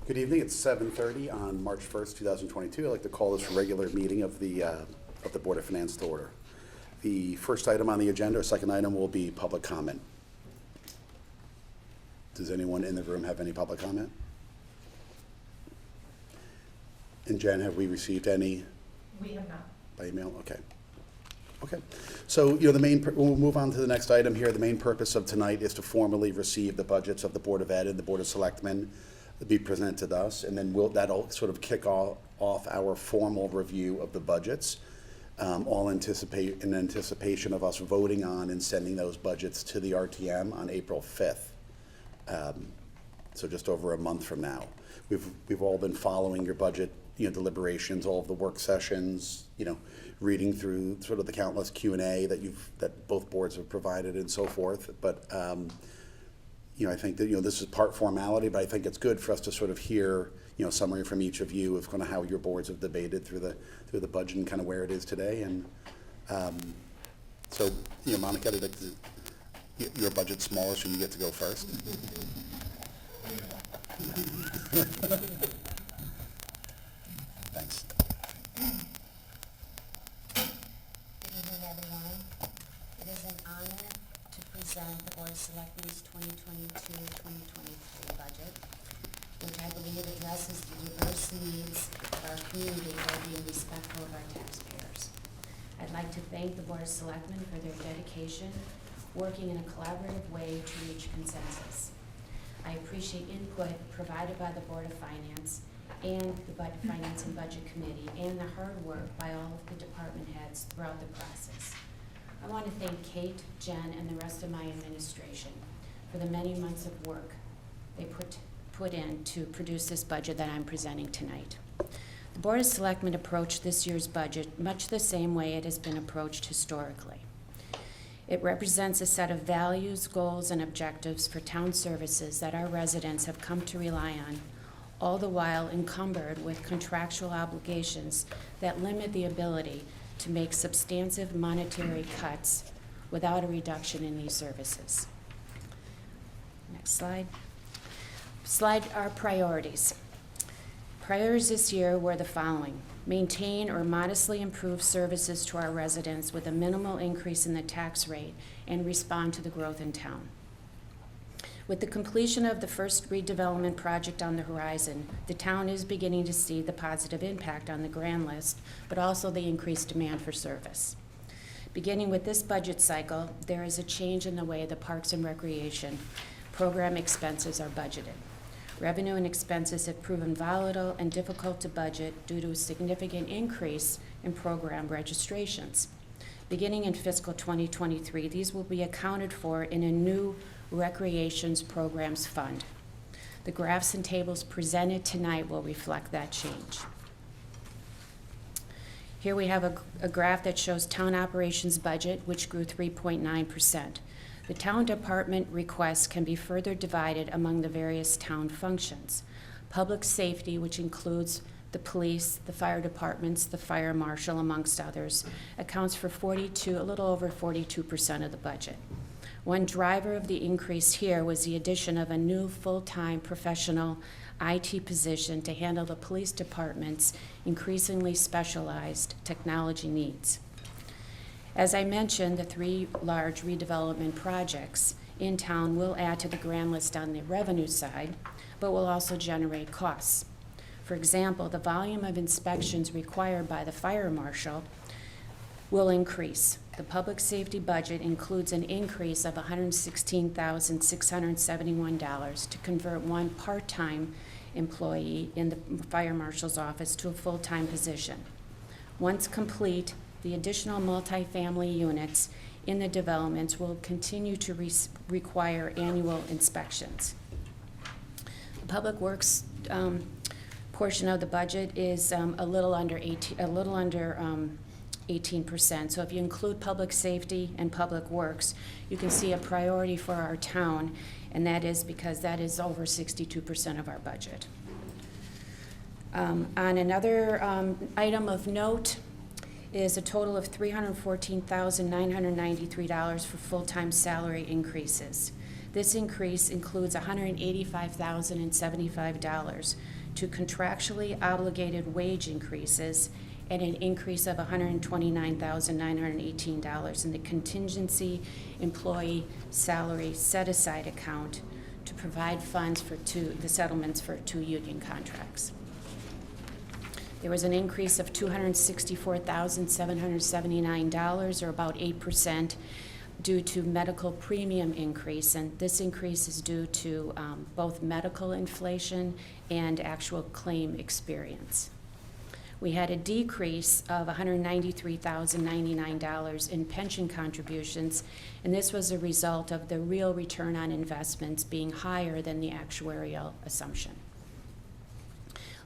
Good evening. It's 7:30 on March 1st, 2022. I'd like to call this a regular meeting of the Board of Finance to order. The first item on the agenda, or second item, will be public comment. Does anyone in the room have any public comment? And Jen, have we received any? We have not. By email? Okay. Okay. So, we'll move on to the next item here. The main purpose of tonight is to formally receive the budgets of the Board of Ed and the Board of Selectmen be presented to us, and then that'll sort of kick off our formal review of the budgets, all in anticipation of us voting on and sending those budgets to the RTM on April 5th. So just over a month from now. We've all been following your budget deliberations, all of the work sessions, reading through sort of the countless Q&A that both boards have provided and so forth. But I think that this is part formality, but I think it's good for us to sort of hear summary from each of you of kind of how your boards have debated through the budget and kind of where it is today. And so Monica, your budget's smaller, so you get to go first. Thanks. Good evening, everyone. It is an honor to present the Board of Selectmen's 2022-2023 budget, which I believe addresses the diverse needs of our community while being respectful of our taxpayers. I'd like to thank the Board of Selectmen for their dedication, working in a collaborative way to reach consensus. I appreciate input provided by the Board of Finance and the Finance and Budget Committee, and the hard work by all of the department heads throughout the process. I want to thank Kate, Jen, and the rest of my administration for the many months of work they put in to produce this budget that I'm presenting tonight. The Board of Selectmen approached this year's budget much the same way it has been approached historically. It represents a set of values, goals, and objectives for town services that our residents have come to rely on, all the while encumbered with contractual obligations that limit the ability to make substantive monetary cuts without a reduction in these services. Next slide. Our priorities. Priorities this year were the following: maintain or modestly improve services to our residents with a minimal increase in the tax rate and respond to the growth in town. With the completion of the first redevelopment project on the horizon, the town is beginning to see the positive impact on the grand list, but also the increased demand for service. Beginning with this budget cycle, there is a change in the way the Parks and Recreation program expenses are budgeted. Revenue and expenses have proven volatile and difficult to budget due to a significant increase in program registrations. Beginning in fiscal 2023, these will be accounted for in a new Recreations Programs Fund. The graphs and tables presented tonight will reflect that change. Here we have a graph that shows town operations budget, which grew 3.9%. The town department requests can be further divided among the various town functions. Public safety, which includes the police, the fire departments, the fire marshal, amongst others, accounts for a little over 42% of the budget. One driver of the increase here was the addition of a new full-time professional IT position to handle the police department's increasingly specialized technology needs. As I mentioned, the 3 large redevelopment projects in town will add to the grand list on the revenue side, but will also generate costs. For example, the volume of inspections required by the fire marshal will increase. The public safety budget includes an increase of $116,671 to convert one part-time employee in the fire marshal's office to a full-time position. Once complete, the additional multifamily units in the developments will continue to require annual inspections. The Public Works portion of the budget is a little under 18%. So if you include public safety and public works, you can see a priority for our town, and that is because that is over 62% of our budget. On another item of note is a total of $314,993 for full-time salary increases. This increase includes $185,075 to contractually obligated wage increases and an increase of $129,918 in the contingency employee salary set-aside account to provide funds for the settlements for 2 union contracts. There was an increase of $264,779, or about 8%, due to medical premium increase, and this increase is due to both medical inflation and actual claim experience. We had a decrease of $193,099 in pension contributions, and this was a result of the real return on investments being higher than the actuarial assumption.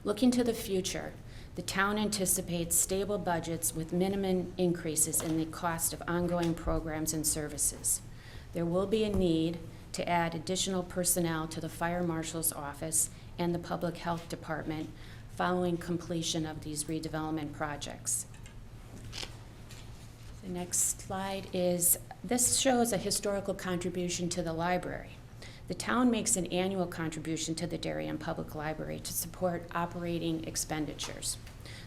Looking to the future, the town anticipates stable budgets with minimum increases in the cost of ongoing programs and services. There will be a need to add additional personnel to the fire marshal's office and the public health department following completion of these redevelopment projects. The next slide this shows a historical contribution to the library. The town makes an annual contribution to the Darien Public Library to support operating expenditures.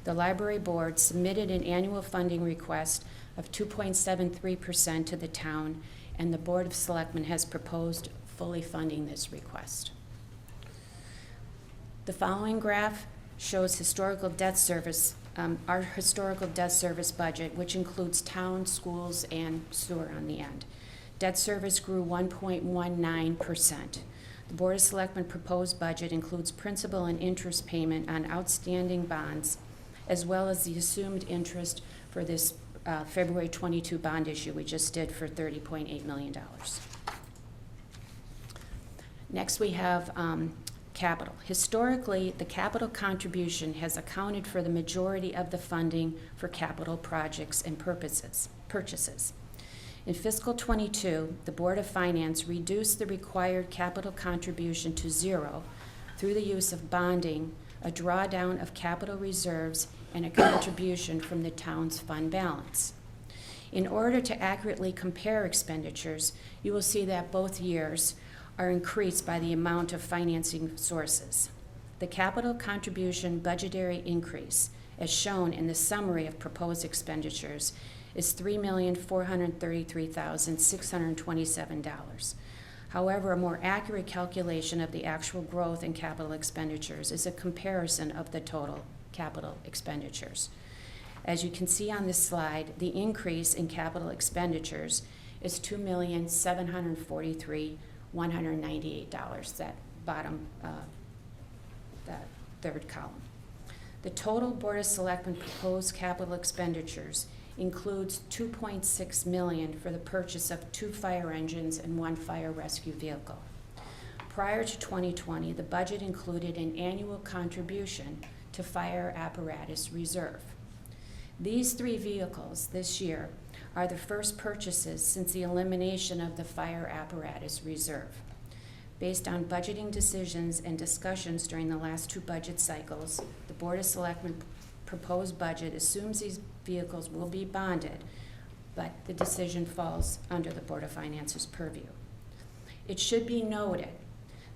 The library board submitted an annual funding request of 2.73% to the town, and the Board of Selectmen has proposed fully funding this request. The following graph shows historical debt service, our historical debt service budget, which includes town, schools, and sewer on the end. Debt service grew 1.19%. The Board of Selectmen proposed budget includes principal and interest payment on outstanding bonds, as well as the assumed interest for this February 22 bond issue we just did for $30.8 million. Next we have capital. Historically, the capital contribution has accounted for the majority of the funding for capital projects and purchases. In fiscal '22, the Board of Finance reduced the required capital contribution to zero through the use of bonding, a drawdown of capital reserves, and a contribution from the town's fund balance. In order to accurately compare expenditures, you will see that both years are increased by the amount of financing sources. The capital contribution budgetary increase, as shown in the summary of proposed expenditures, is $3,433,627. However, a more accurate calculation of the actual growth in capital expenditures is a comparison of the total capital expenditures. As you can see on this slide, the increase in capital expenditures is $2,743,198, that bottom, that third column. The total Board of Selectmen proposed capital expenditures includes $2.6 million for the purchase of 2 fire engines and 1 fire rescue vehicle. Prior to 2020, the budget included an annual contribution to fire apparatus reserve. These 3 vehicles this year are the first purchases since the elimination of the fire apparatus reserve. Based on budgeting decisions and discussions during the last 2 budget cycles, the Board of Selectmen proposed budget assumes these vehicles will be bonded, but the decision falls under the Board of Finance's purview. It should be noted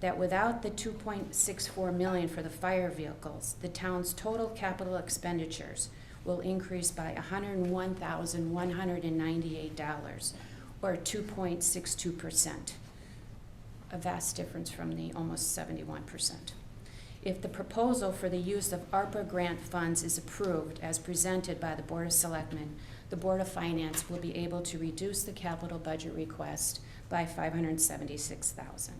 that without the $2.64 million for the fire vehicles, the town's total capital expenditures will increase by $101,198, or 2.62%, a vast difference from the almost 71%. If the proposal for the use of ARPA grant funds is approved as presented by the Board of Selectmen, the Board of Finance will be able to reduce the capital budget request by $576,000.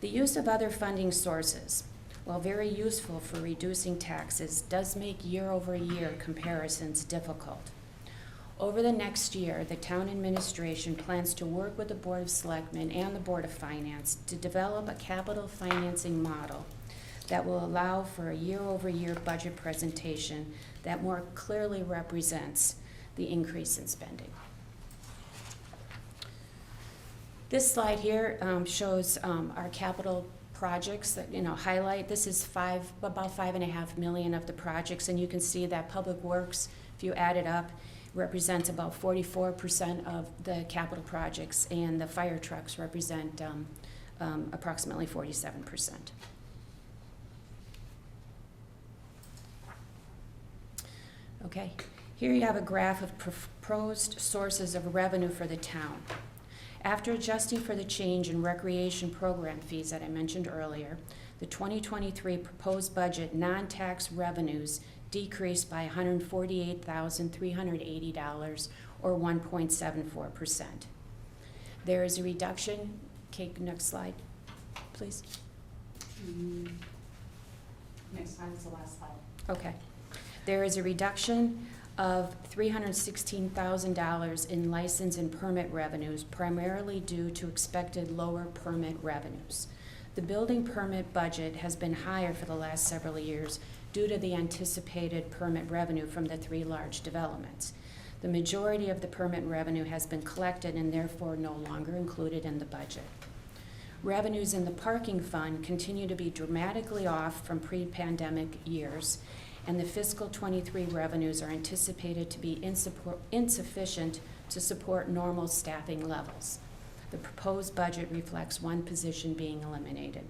The use of other funding sources, while very useful for reducing taxes, does make year-over-year comparisons difficult. Over the next year, the town administration plans to work with the Board of Selectmen and the Board of Finance to develop a capital financing model that will allow for a year-over-year budget presentation that more clearly represents the increase in spending. This slide here shows our capital projects that highlight. This is about $5.5 million of the projects, and you can see that Public Works, if you add it up, represents about 44% of the capital projects, and the fire trucks represent approximately 47%. Okay, here you have a graph of proposed sources of revenue for the town. After adjusting for the change in recreation program fees that I mentioned earlier, the 2023 proposed budget non-tax revenues decreased by $148,380, or 1.74%. There is a reduction. Okay, next slide, please. Next time is the last slide. Okay. There is a reduction of $316,000 in license and permit revenues, primarily due to expected lower permit revenues. The building permit budget has been higher for the last several years due to the anticipated permit revenue from the 3 large developments. The majority of the permit revenue has been collected and therefore no longer included in the budget. Revenues in the parking fund continue to be dramatically off from pre-pandemic years, and the fiscal '23 revenues are anticipated to be insufficient to support normal staffing levels. The proposed budget reflects 1 position being eliminated.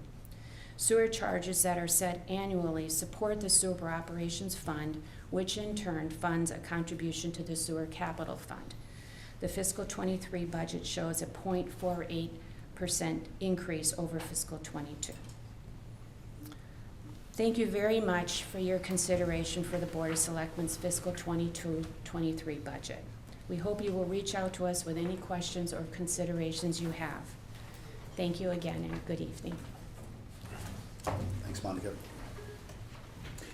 Sewer charges that are set annually support the Sewer Operations Fund, which in turn funds a contribution to the Sewer Capital Fund. The fiscal '23 budget shows a 0.48% increase over fiscal '22. Thank you very much for your consideration for the Board of Selectmen's fiscal '22-23 budget. We hope you will reach out to us with any questions or considerations you have. Thank you again and good evening. Thanks, Monica.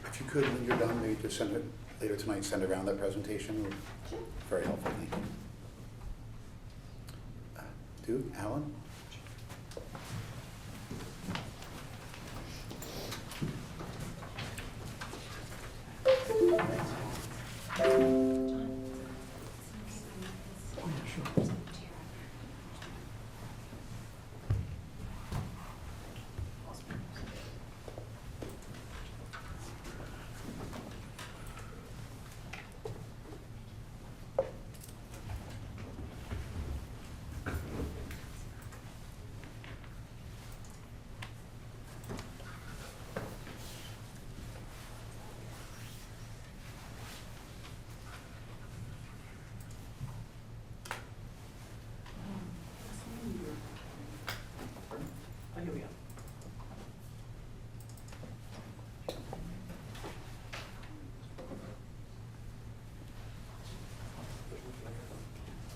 If you could, when you're done, maybe just send it later tonight, send around that presentation. Sure. Very helpful, thank you. Alan? Here we go.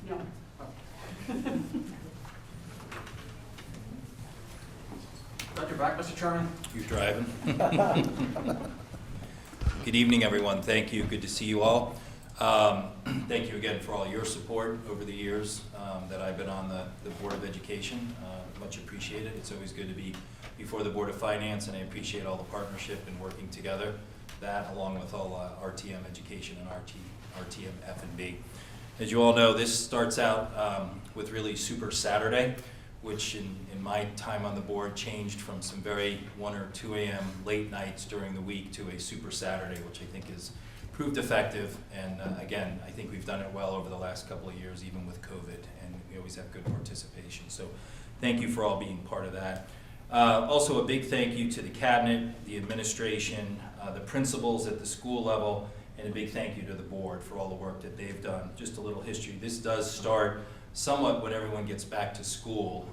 No. Got your back, Mr. Chairman? You're driving. Good evening, everyone. Thank you. Good to see you all. Thank you again for all your support over the years that I've been on the Board of Education. Much appreciated. It's always good to be before the Board of Finance, and I appreciate all the partnership and working together. That, along with all RTM Education and RTM F&B. As you all know, this starts out with really Super Saturday, which in my time on the board changed from some very 1 or 2 a.m. late nights during the week to a Super Saturday, which I think has proved effective. And again, I think we've done it well over the last couple of years, even with COVID, and we always have good participation. So thank you for all being part of that. Also a big thank you to the cabinet, the administration, the principals at the school level, and a big thank you to the board for all the work that they've done. Just a little history. This does start somewhat when everyone gets back to school,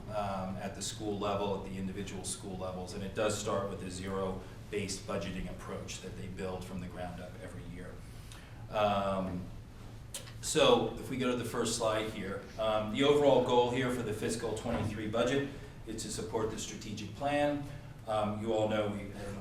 at the school level, at the individual school levels, and it does start with a zero-based budgeting approach that they build from the ground up every year. So if we go to the first slide here, the overall goal here for the fiscal '23 budget is to support the strategic plan. You all know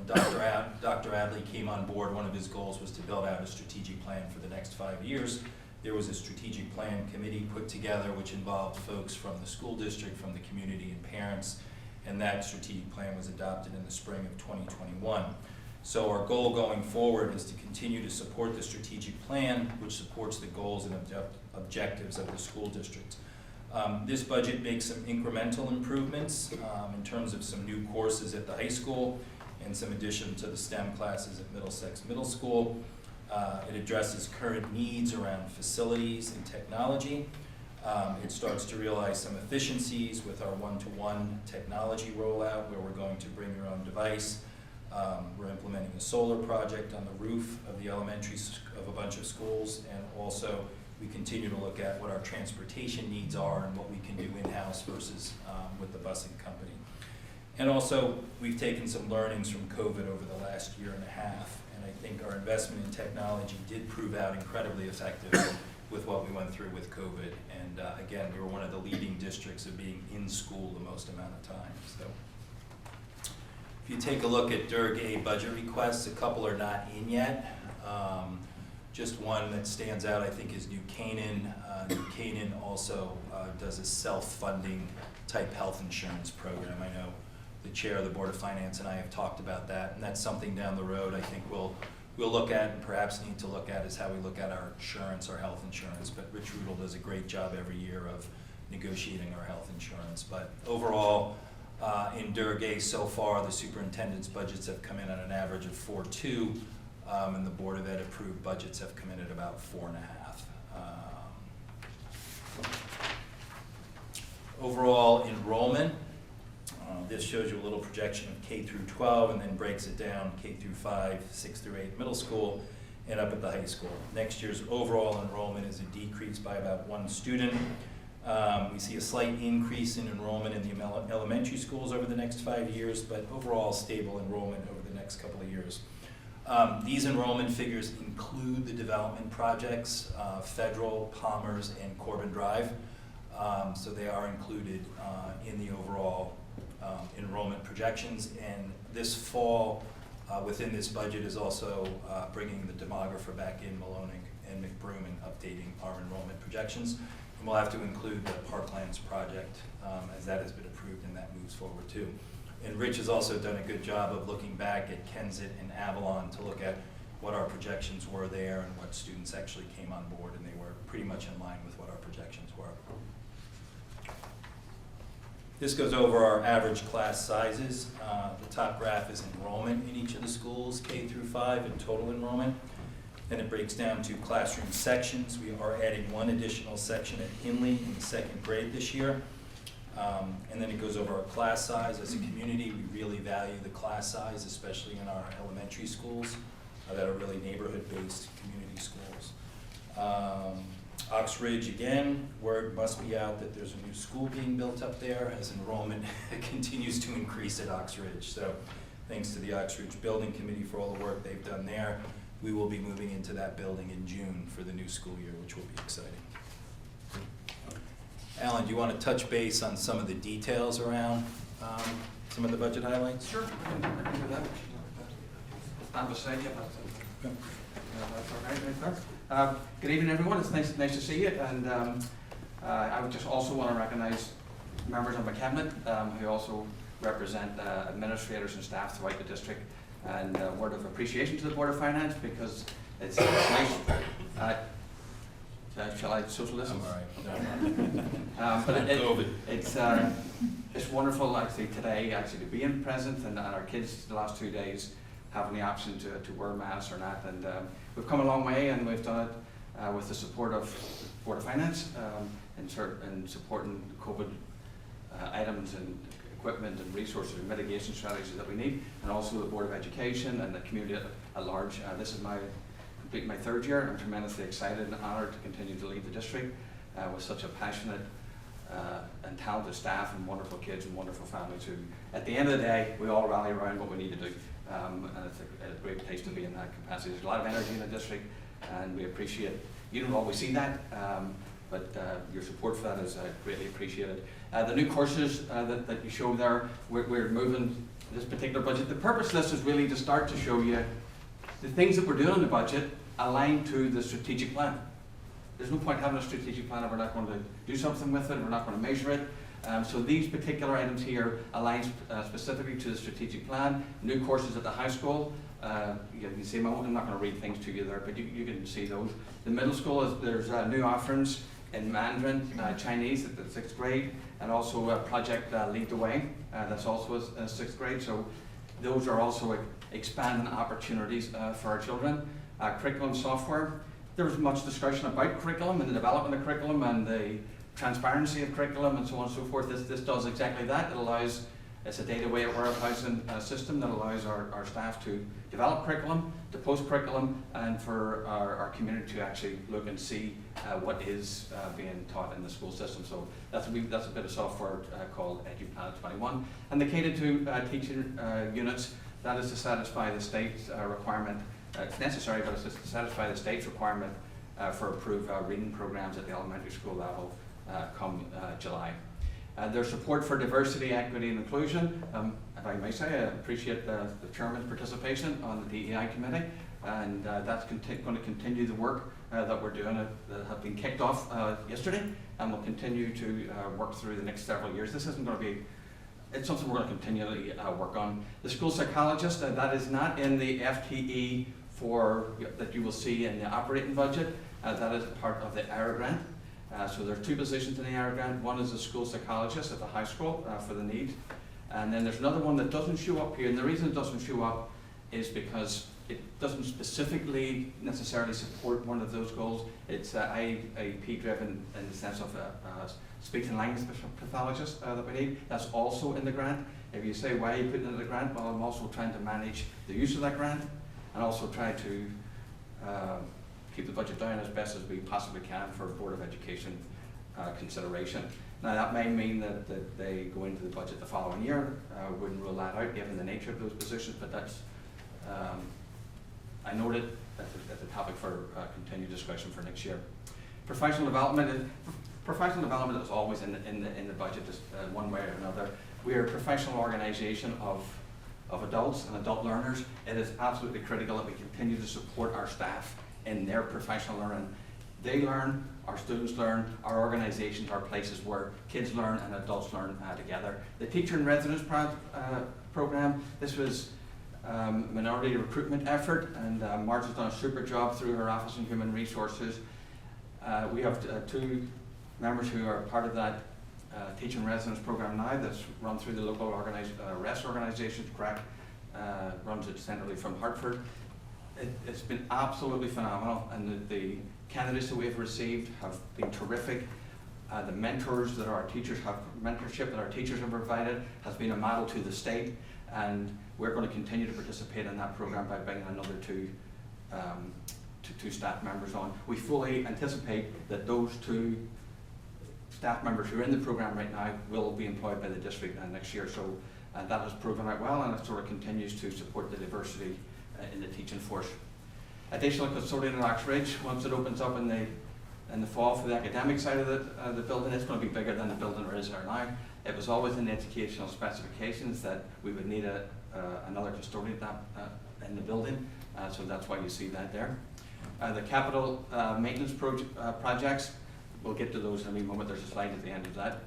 Dr. Adley came on board. One of his goals was to build out a strategic plan for the next 5 years. There was a strategic plan committee put together which involved folks from the school district, from the community, and parents, and that strategic plan was adopted in the spring of 2021. So our goal going forward is to continue to support the strategic plan, which supports the goals and objectives of the school district. This budget makes some incremental improvements in terms of some new courses at the high school and some addition to the STEM classes at Middlesex Middle School. It addresses current needs around facilities and technology. It starts to realize some efficiencies with our one-to-one technology rollout, where we're going to bring your own device. We're implementing a solar project on the roof of the of a bunch of schools, and also we continue to look at what our transportation needs are and what we can do in-house versus with the busing company. And also, we've taken some learnings from COVID over the last year and a half, and I think our investment in technology did prove out incredibly effective with what we went through with COVID. And again, we were one of the leading districts of being in school the most amount of time. So, if you take a look at Durg A budget requests, a couple are not in yet. Just one that stands out, I think, is New Canaan. New Canaan also does a self-funding type health insurance program. I know the chair of the Board of Finance and I have talked about that, and that's something down the road I think we'll look at and perhaps need to look at, is how we look at our insurance, our health insurance. But Rich Rudel does a great job every year of negotiating our health insurance. But overall, in Durg A so far, the superintendent's budgets have come in at an average of 4.2, and the Board of Ed approved budgets have come in at about 4.5. Overall enrollment, this shows you a little projection of K through 12 and then breaks it down K through 5, 6 through 8 middle school, and up at the high school. Next year's overall enrollment is a decrease by about 1 student. We see a slight increase in enrollment in the elementary schools over the next 5 years, but overall stable enrollment over the next couple of years. These enrollment figures include the development projects, Federal, Palmer's, and Corbin Drive. So they are included in the overall enrollment projections. And this fall, within this budget, is also bringing the demographer back in, Maloning and McBroom, and updating our enrollment projections. And we'll have to include the Parklands project as that has been approved and that moves forward too. And Rich has also done a good job of looking back at Kensett and Avalon to look at what our projections were there and what students actually came on board, and they were pretty much in line with what our projections were. This goes over our average class sizes. The top graph is enrollment in each of the schools, K through 5, and total enrollment. Then it breaks down to classroom sections. We are adding 1 additional section at Hinley in the 2nd grade this year. And then it goes over our class size. As a community, we really value the class size, especially in our elementary schools that are really neighborhood-based community schools. Oxridge, again, word must be out that there's a new school being built up there as enrollment continues to increase at Oxridge. So thanks to the Oxridge Building Committee for all the work they've done there. We will be moving into that building in June for the new school year, which will be exciting. Alan, do you want to touch base on some of the details around some of the budget highlights? Sure, I can do that. Stand beside you. That's all right, right there. Good evening, everyone. It's nice to see you. And I would just also want to recognize members of my cabinet who also represent administrators and staff throughout the district, and a word of appreciation to the Board of Finance, because it's nice. Shall I social distance? I'm all right. But it's wonderful actually today to be in present, and our kids the last 2 days having the option to wear masks or not. And we've come a long way, and we've done it with the support of the Board of Finance in supporting COVID items and equipment and resources and mitigation strategies that we need, and also the Board of Education and the community at large. This is my 3rd year. I'm tremendously excited and honored to continue to lead the district with such a passionate and talented staff and wonderful kids and wonderful families who, at the end of the day, we all rally around what we need to do. And it's a great place to be in that capacity. There's a lot of energy in the district, and we appreciate, you don't always see that, but your support for that is greatly appreciated. The new courses that you show there, we're moving this particular budget. The purpose of this is really to start to show you the things that we're doing in the budget align to the strategic plan. There's no point having a strategic plan if we're not going to do something with it, we're not going to measure it. So these particular items here align specifically to the strategic plan. New courses at the high school, you can see, I'm not going to read things to you there, but you can see those. The middle school, there's new offerings in Mandarin, Chinese at the 6th grade, and also a project Lead the Way, that's also in 6th grade. So those are also expanding opportunities for our children. curriculum software. There was much discussion about curriculum and the development of curriculum and the transparency of curriculum and so on and so forth. This does exactly that. It allows, it's a data warehousing system that allows our staff to develop curriculum, to post curriculum, and for our community to actually look and see what is being taught in the school system. So that's a bit of software called EduPlanet 21. And the K-2 teaching units, that is to satisfy the state's requirement. It's necessary, but it's to satisfy the state's requirement for approved reading programs at the elementary school level come July. There's support for diversity, equity, and inclusion. If I may say, I appreciate the chairman's participation on the DEI committee, and that's going to continue the work that we're doing that have been kicked off yesterday, and will continue to work through the next several years. This isn't going to be, it's something we're going to continually work on. The school psychologist, that is not in the FTE that you will see in the operating budget. That is part of the ARPA grant. So there are 2 positions in the ARPA grant. One is a school psychologist at the high school for the need. And then there's another one that doesn't show up here. And the reason it doesn't show up is because it doesn't specifically necessarily support one of those goals. It's IAP driven in the sense of a speech and language pathologist that we need. That's also in the grant. If you say, why are you putting it in the grant? Well, I'm also trying to manage the use of that grant and also try to keep the budget down as best as we possibly can for Board of Education consideration. Now that may mean that they go into the budget the following year. Wouldn't rule that out given the nature of those positions, but that's, I noted as a topic for continued discussion for next year. Professional development is always in the budget one way or another. We are a professional organization of adults and adult learners. It is absolutely critical that we continue to support our staff in their professional learning. They learn, our students learn, our organizations are places where kids learn and adults learn together. The Teacher in Residence program, this was a minority recruitment effort, and Marge has done a super job through her Office in Human Resources. We have 2 members who are part of that Teacher in Residence program now that's run through the local REST organizations. CRAC runs it centrally from Hartford. It's been absolutely phenomenal, and the candidates that we've received have been terrific. The mentors that our teachers have, mentorship that our teachers have provided has been a model to the state, and we're going to continue to participate in that program by bringing another two staff members on. We fully anticipate that those 2 staff members who are in the program right now will be employed by the district next year. So that has proven out well, and it sort of continues to support the diversity in the teaching force. Additional custodian at Oxbridge, once it opens up in the fall for the academic side of the building, it's going to be bigger than the building there is there now. It was always in the educational specifications that we would need another custodian in the building, so that's why you see that there. The capital maintenance projects, we'll get to those in a moment. There's a slide at the end of that.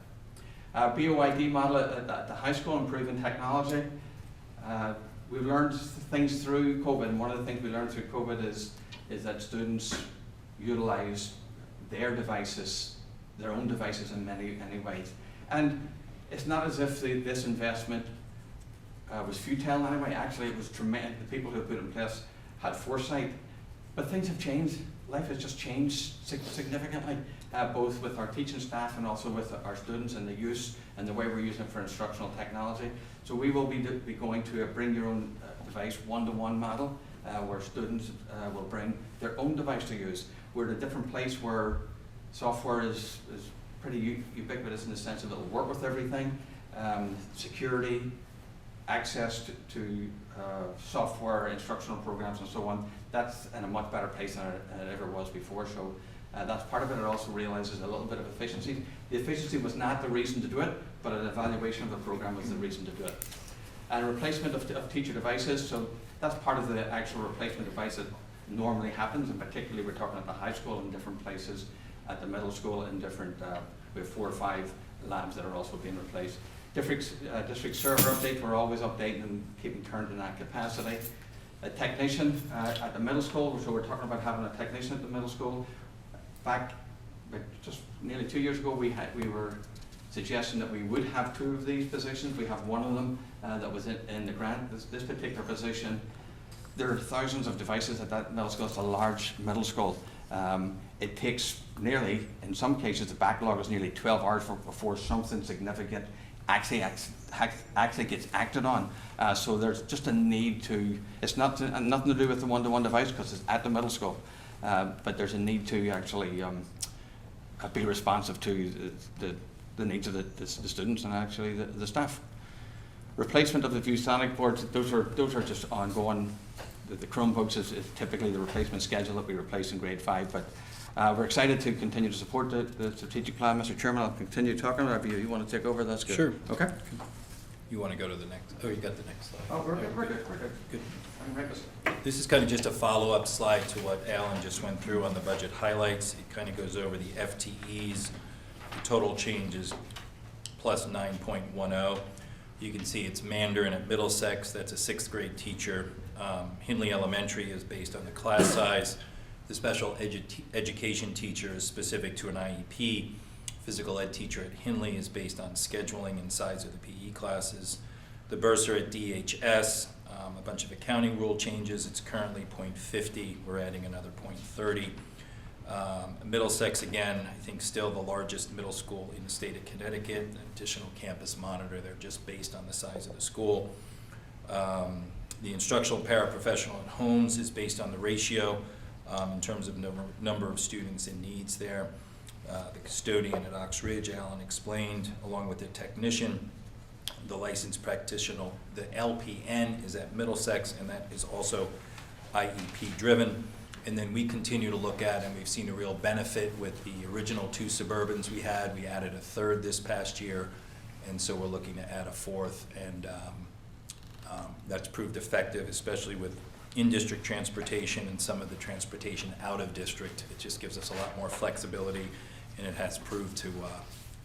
BOID model at the high school, improving technology. We've learned things through COVID, and one of the things we learned through COVID is that students utilize their own devices in many ways. And it's not as if this investment was futile in any way. Actually, it was tremendous. The people who put it in place had foresight. But things have changed. Life has just changed significantly, both with our teaching staff and also with our students and the use and the way we're using it for instructional technology. So we will be going to a bring your own device one-to-one model, where students will bring their own device to use. We're at a different place where software is pretty ubiquitous in the sense of it will work with everything. Security, access to software, instructional programs and so on, that's in a much better place than it ever was before. So that's part of it. It also realizes a little bit of efficiency. The efficiency was not the reason to do it, but an evaluation of the program was the reason to do it. And replacement of teacher devices, so that's part of the actual replacement device that normally happens, and particularly we're talking at the high school in different places, at the middle school in different, we have 4 or 5 labs that are also being replaced. District server updates, we're always updating and keeping current in that capacity. A technician at the middle school, so we're talking about having a technician at the middle school. Back just nearly 2 years ago, we were suggesting that we would have 2 of these positions. We have one of them that was in the grant. This particular position there are thousands of devices at that middle school. It's a large middle school. It takes nearly, in some cases, the backlog is nearly 12 hours before something significant actually gets acted on. So there's just a need to, it's nothing to do with the one-to-one device because it's at the middle school, but there's a need to actually be responsive to the needs of the students and actually the staff. Replacement of the ViewSonic boards, those are just ongoing. The Chromebooks is typically the replacement schedule that we replace in grade 5, but we're excited to continue to support the strategic plan. Mr. Chairman, I'll continue talking. If you want to take over, that's good. Sure. Okay. You want to go to the next, oh, you got the next slide. Oh, we're good. Good. I'm ready. This is kind of just a follow-up slide to what Alan just went through on the budget highlights. It kind of goes over the FTEs, the total changes, plus 9.10. You can see it's Mandarin at Middlesex, that's a 6th grade teacher. Hindley Elementary is based on the class size. The special education teacher is specific to an IEP. Physical ed teacher at Hindley is based on scheduling and size of the PE classes. The bursar at DHS, a bunch of accounting rule changes. It's currently .50. We're adding another .30. Middlesex, again, I think still the largest middle school in the state of Connecticut. An additional campus monitor. They're just based on the size of the school. The instructional paraprofessional at Holmes is based on the ratio in terms of number of students and needs there. The custodian at Ox Ridge, Alan explained, along with the technician. The licensed practitioner, the LPN, is at Middlesex, and that is also IEP driven. And then we continue to look at, and we've seen a real benefit with the original 2 Suburbans we had. We added a 3rd this past year, and so we're looking to add a 4th, and that's proved effective, especially with in-district transportation and some of the transportation out of district. It just gives us a lot more flexibility, and it has proved to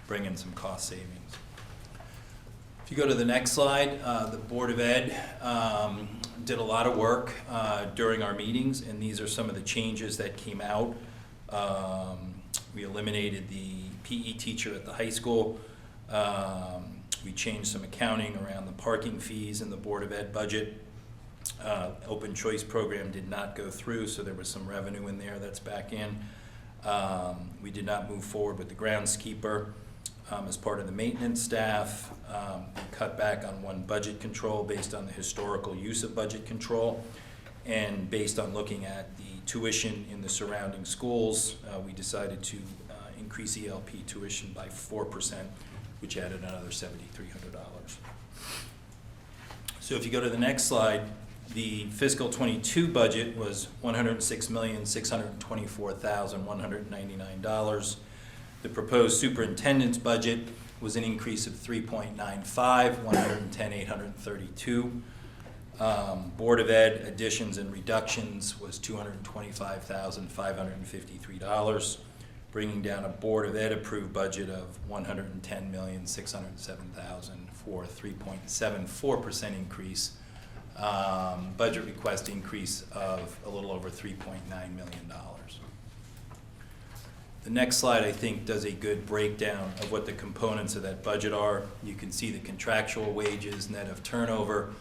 bring in some cost savings. If you go to the next slide, the Board of Ed did a lot of work during our meetings, and these are some of the changes that came out. We eliminated the PE teacher at the high school. We changed some accounting around the parking fees in the Board of Ed budget. Open choice program did not go through, so there was some revenue in there that's back in. We did not move forward with the groundskeeper as part of the maintenance staff. We cut back on one budget control based on the historical use of budget control, and based on looking at the tuition in the surrounding schools, we decided to increase ELP tuition by 4%, which added another $7,300. So if you go to the next slide, the fiscal '22 budget was $106,624,199. The proposed superintendent's budget was an increase of 3.95, $110,832. Board of Ed additions and reductions was $225,553, bringing down a Board of Ed approved budget of $110,607,000 for a 3.74% increase. Budget request increase of a little over $3.9 million. The next slide, I think, does a good breakdown of what the components of that budget are. You can see the contractual wages, net of turnover,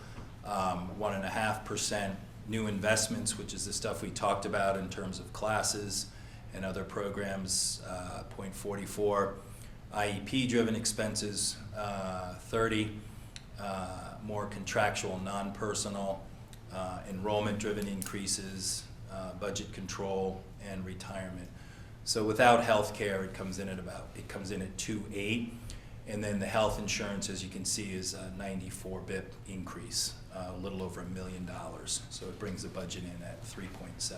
1.5%. New investments, which is the stuff we talked about in terms of classes and other programs, 0.44. IEP-driven expenses, 30. More contractual, non-personal, enrollment-driven increases, budget control, and retirement. So without health care, it comes in at 2.8, and then the health insurance, as you can see, is a 94 BIP increase, a little over $1 million. So it brings the budget in at 3.74.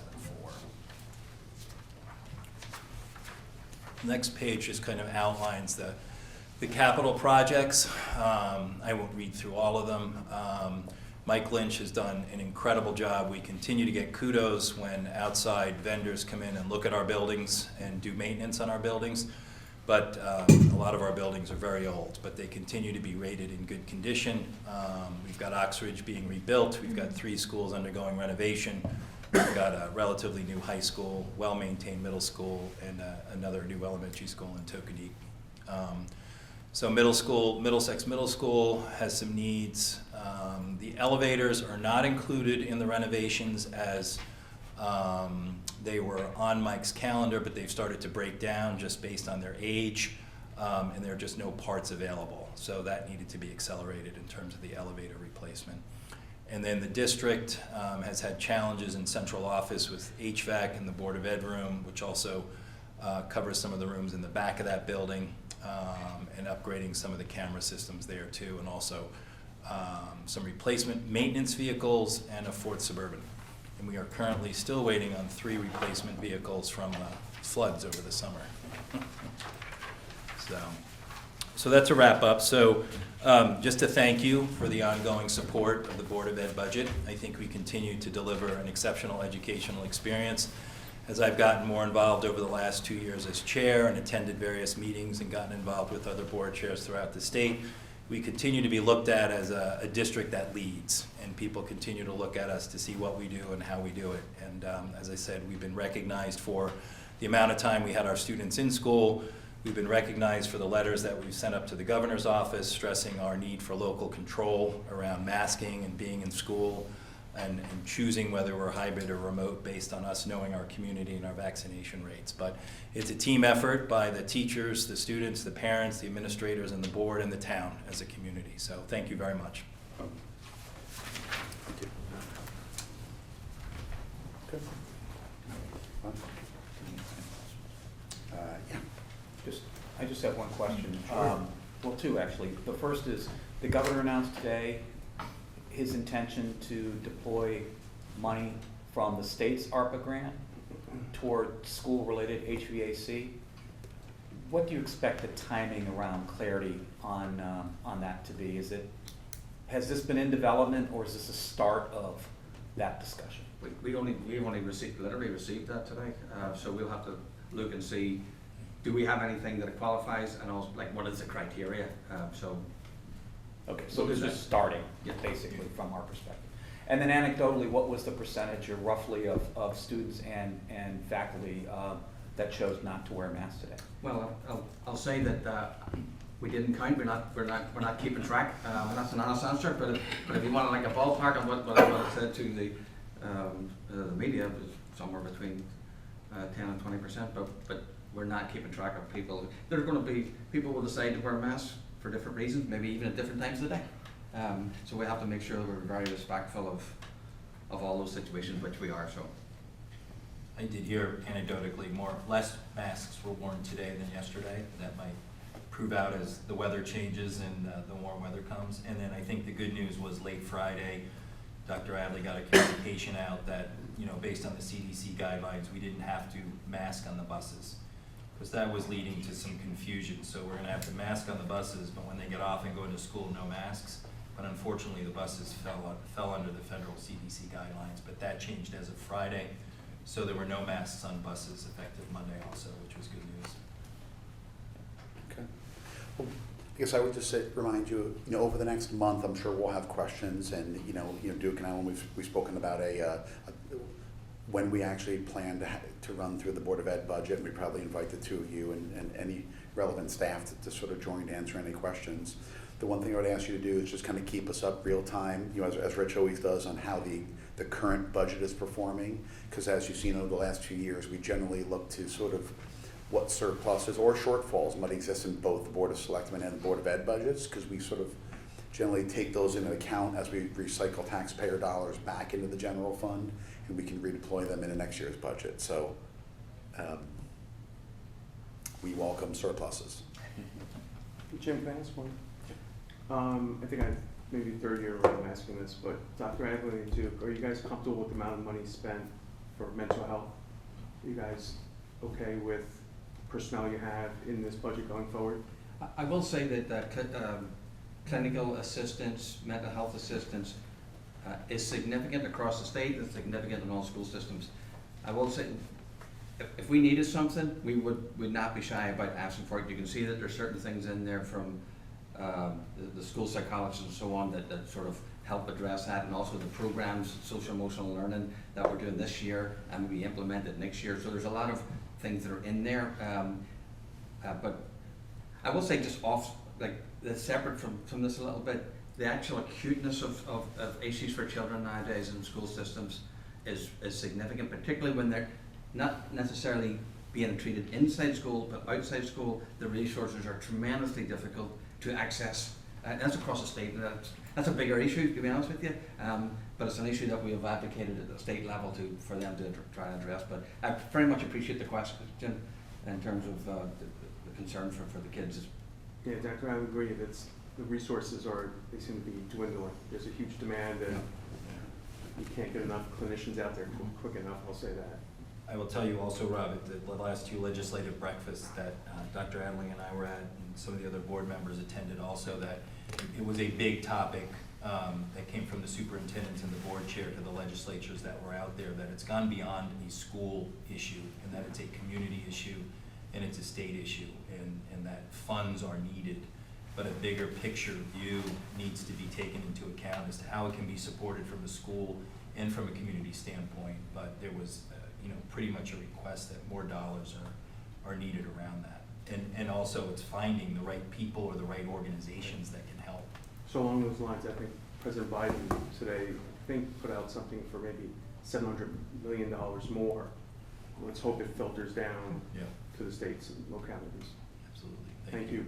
Next page just kind of outlines the capital projects. I won't read through all of them. Mike Lynch has done an incredible job. We continue to get kudos when outside vendors come in and look at our buildings and do maintenance on our buildings. But a lot of our buildings are very old, but they continue to be rated in good condition. We've got Ox Ridge being rebuilt. We've got 3 schools undergoing renovation. We've got a relatively new high school, well-maintained middle school, and another new elementary school in Tokenique. So Middlesex Middle School has some needs. The elevators are not included in the renovations as they were on Mike's calendar, but they've started to break down just based on their age, and there are just no parts available. So that needed to be accelerated in terms of the elevator replacement. And then the district has had challenges in central office with HVAC in the Board of Ed room, which also covers some of the rooms in the back of that building, and upgrading some of the camera systems there too, and also some replacement maintenance vehicles and a Ford Suburban. And we are currently still waiting on 3 replacement vehicles from floods over the summer. So that's a wrap up. So just to thank you for the ongoing support of the Board of Ed budget. I think we continue to deliver an exceptional educational experience. As I've gotten more involved over the last 2 years as chair and attended various meetings and gotten involved with other board chairs throughout the state, we continue to be looked at as a district that leads, and people continue to look at us to see what we do and how we do it. And as I said, we've been recognized for the amount of time we had our students in school. We've been recognized for the letters that we've sent up to the governor's office stressing our need for local control around masking and being in school, and choosing whether we're hybrid or remote based on us knowing our community and our vaccination rates. But it's a team effort by the teachers, the students, the parents, the administrators, and the board, and the town as a community. So thank you very much. Thank you. Good. Yeah. I just have one question. Sure. Well, 2 actually. The first is, the governor announced today his intention to deploy money from the state's ARPA grant toward school-related HVAC. What do you expect the timing around clarity on that to be? Has this been in development, or is this a start of that discussion? We've only literally received that today, so we'll have to look and see, do we have anything that qualifies, and also, like, what is the criteria? Okay, so What this is is that? starting, Yeah. basically, from our perspective. And then anecdotally, what was the percentage or roughly of students and faculty that chose not to wear masks today? Well, I'll say that we didn't count. We're not keeping track. And that's an honest answer. But if you want like a ballpark on what I said to the media, it was somewhere between 10 and 20%. But we're not keeping track of people. There are going to be people will decide to wear masks for different reasons, maybe even at different times of the day. So we have to make sure that we're very respectful of all those situations, which we are. So. I did hear anecdotally less masks were worn today than yesterday. That might prove out as the weather changes and the warm weather comes. And then I think the good news was late Friday, Dr. Adley got a communication out that, based on the CDC guidelines, we didn't have to mask on the buses, because that was leading to some confusion. So we're gonna have to mask on the buses, but when they get off and go into school, no masks. But unfortunately, the buses fell under the federal CDC guidelines, but that changed as of Friday. So there were no masks on buses effective Monday also, which was good news. Okay. Well, I guess I would just remind you, over the next month, I'm sure we'll have questions, and Duke and I, when we've spoken about when we actually plan to run through the Board of Ed budget, we probably invite the 2 of you and any relevant staff to sort of join to answer any questions. The one thing I would ask you to do is just kind of keep us up real time, as Rich always does, on how the current budget is performing, because as you've seen over the last few years, we generally look to sort of what surpluses or shortfalls might exist in both the Board of Selectmen and the Board of Ed budgets, because we sort of generally take those into account as we recycle taxpayer dollars back into the general fund, and we can redeploy them into next year's budget. So we welcome surpluses. Jim, can I ask one? I think I'm maybe 3rd year around asking this, but Dr. Adley and Duke, are you guys comfortable with the amount of money spent for mental health? Are you guys okay with personnel you have in this budget going forward? I will say that clinical assistance, mental health assistance is significant across the state. It's significant in all school systems. I will say, if we needed something, we would not be shy about asking for it. You can see that there's certain things in there from the school psychologists and so on that sort of help address that, and also the programs, social emotional learning, that we're doing this year and will be implemented next year. So there's a lot of things that are in there. But I will say, just off like, that's separate from this a little bit. The actual acuteness of issues for children nowadays in school systems is significant, particularly when they're not necessarily being treated inside school, but outside school. The resources are tremendously difficult to access. That's across the state, and that's a bigger issue, to be honest with you. But it's an issue that we have advocated at the state level for them to try and address. But I very much appreciate the question in terms of the concern for the kids. Yeah, Dr. I would agree that the resources they seem to be dwindling. There's a huge demand and you can't get enough clinicians out there quick enough, I'll say that. I will tell you also, Rob, at the last two legislative breakfasts that Dr. Adley and I were at, and some of the other board members attended also, that it was a big topic that came from the superintendents and the board chair to the legislatures that were out there, that it's gone beyond a school issue, and that it's a community issue, and it's a state issue, and that funds are needed. But a bigger picture view needs to be taken into account as to how it can be supported from the school and from a community standpoint. But there was, pretty much a request that more dollars are needed around that. And also it's finding the right people or the right organizations that can help. So along those lines, I think President Biden today, put out something for maybe $700 million more. Let's hope it filters down to the states and localities. Absolutely. Thank you.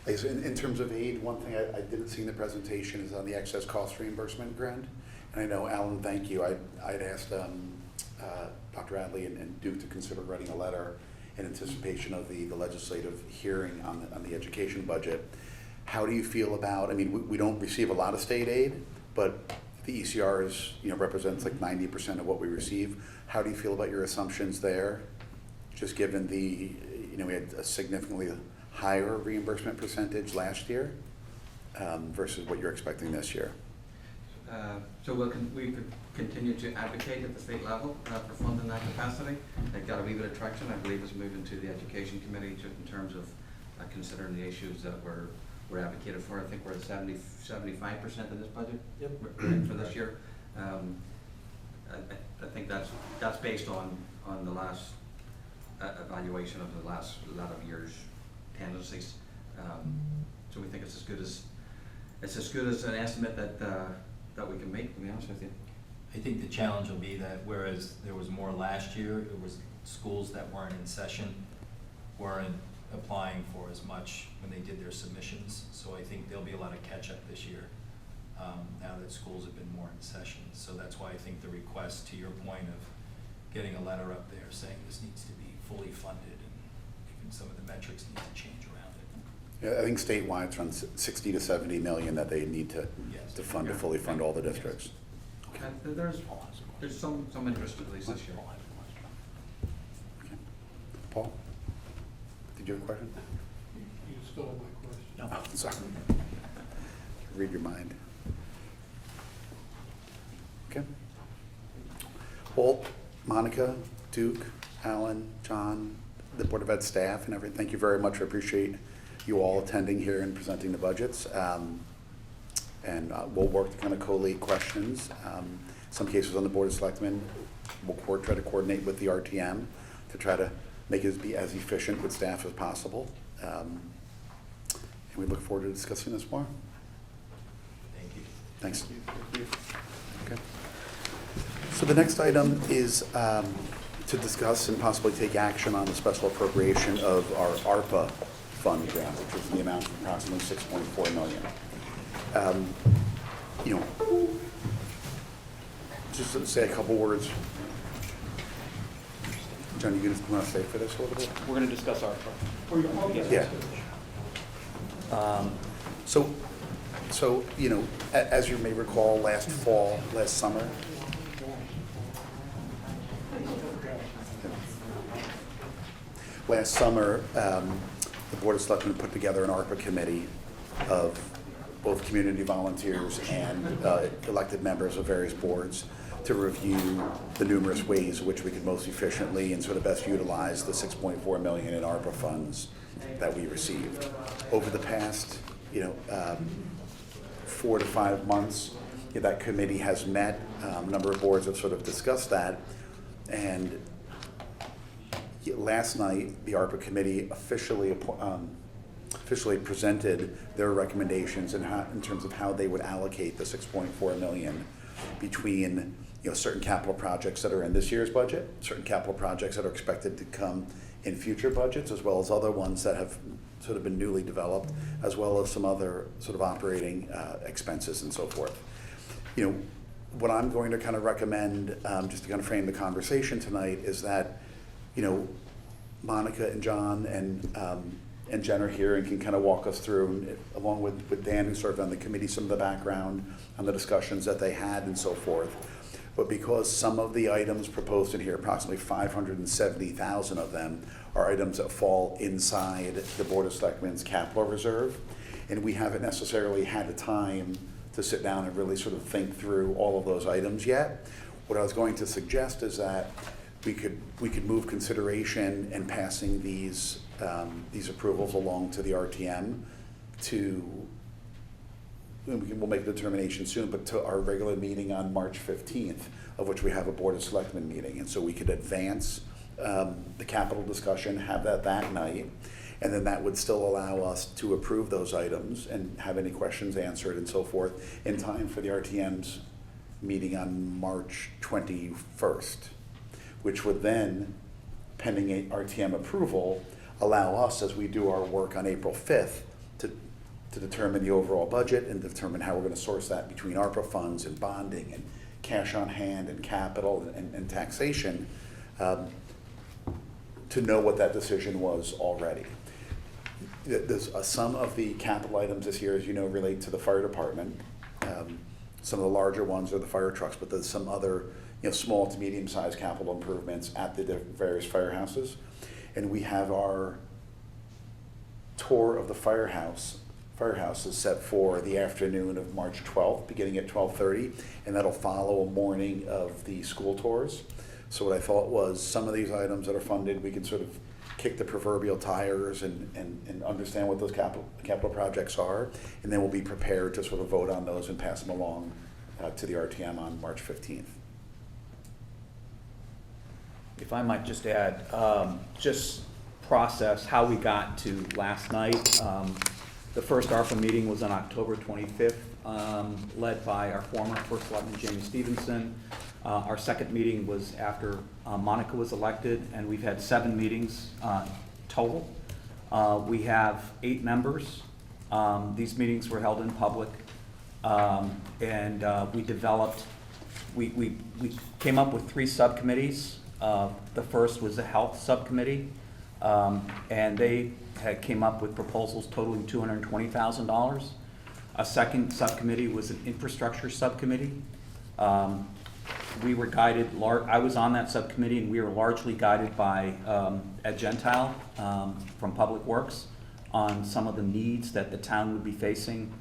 I guess in terms of aid, one thing I didn't see in the presentation is on the excess cost reimbursement grant. And I know, Alan, thank you. I'd asked Dr. Adley and Duke to consider writing a letter in anticipation of the legislative hearing on the education budget. How do you feel about, we don't receive a lot of state aid, but the ECR is, represents like 90% of what we receive. How do you feel about your assumptions there? Just given we had a significantly higher reimbursement percentage last year versus what you're expecting this year. So we could continue to advocate at the state level for funding that capacity. It got a wee bit of traction. I believe it's moving to the Education Committee in terms of considering the issues that we're advocated for. I think we're at 75% of this budget for this year. I think that's based on the last evaluation of the last lot of years' tendencies. So we think it's as good as an estimate that we can make, to be honest with you. I think the challenge will be that whereas there was more last year, it was schools that weren't in session weren't applying for as much when they did their submissions. So I think there'll be a lot of catch up this year now that schools have been more in session. So that's why I think the request, to your point of getting a letter up there saying this needs to be fully funded and even some of the metrics need to change around it. Yeah, I think statewide it's around 60 to 70 million that they need to fund to fully fund all the districts. And there's some interest at least this year. Okay. Paul, did you have a question? You stole my question. Oh, sorry. Read your mind. Okay. Walt, Monica, Duke, Alan, John, the Board of Ed staff and everything, thank you very much. I appreciate you all attending here and presenting the budgets. And we'll work to kind of collate questions. Some cases on the Board of Selectmen, we'll try to coordinate with the RTM to try to make it be as efficient with staff as possible. And we look forward to discussing this more. Thank you. Thanks. Thank you. Okay. So the next item is to discuss and possibly take action on the special appropriation of our ARPA fund grant, which is the amount of approximately $6.4 million. Just to say a couple words. John, you want to stay for this a little bit? We're going to discuss ARPA. Yeah. So, as you may recall, last summer, the Board of Selectmen put together an ARPA committee of both community volunteers and elected members of various boards to review the numerous ways in which we could most efficiently and sort of best utilize the $6.4 million in ARPA funds that we received. Over the past, 4 to 5 months, that committee has met. A number of boards have sort of discussed that. And last night, the ARPA committee officially officially presented their recommendations and how, in terms of how they would allocate the 6.4 million between, you know, certain capital projects that are in this year's budget, certain capital projects that are expected to come in future budgets, as well as other ones that have sort of been newly developed, as well as some other sort of operating expenses and so forth. You know, what I'm going to kind of recommend, just to kind of frame the conversation tonight, is that, you know, Monica and John and Jen are here and can kind of walk us through, along with Dan, who served on the committee, some of the background on the discussions that they had and so forth. But because some of the items proposed in here, approximately 570,000 of them, are items that fall inside the Board of Selectmen's capital reserve, and we haven't necessarily had the time to sit down and really sort of think through all of those items yet. What I was going to suggest is that we could move consideration and passing these approvals along to the RTM to, we'll make a determination soon, but to our regular meeting on March 15th, of which we have a Board of Selectmen meeting. And so we could advance the capital discussion, have that night, and then that would still allow us to approve those items and have any questions answered and so forth in time for the RTM's meeting on March 21st, which would then, pending a RTM approval, allow us, as we do our work on April 5th, to determine the overall budget and determine how we're going to source that between ARPA funds and bonding and cash on hand and capital and taxation, to know what that decision was already. There's some of the capital items this year, as you know, relate to the fire department. Some of the larger ones are the fire trucks, but there's some other, you know, small to medium-sized capital improvements at the various firehouses. And we have our tour of the firehouses set for the afternoon of March 12th, beginning at 12:30, and that'll follow a morning of the school tours. So what I thought was, some of these items that are funded, we can sort of kick the proverbial tires and understand what those capital projects are, and then we'll be prepared to sort of vote on those and pass them along to the RTM on March 15th. If I might just add, just process how we got to last night. The first ARPA meeting was on October 25th, led by our former First Selectman Jamie Stevenson. Our second meeting was after Monica was elected, and we've had 7 meetings total. We have 8 members. These meetings were held in public, and we came up with 3 subcommittees. The first was the health subcommittee, and they came up with proposals totaling $220,000. A second subcommittee was an infrastructure subcommittee. We were guided, I was on that subcommittee, and we were largely guided by Ed Gentile from Public Works on some of the needs that the town would be facing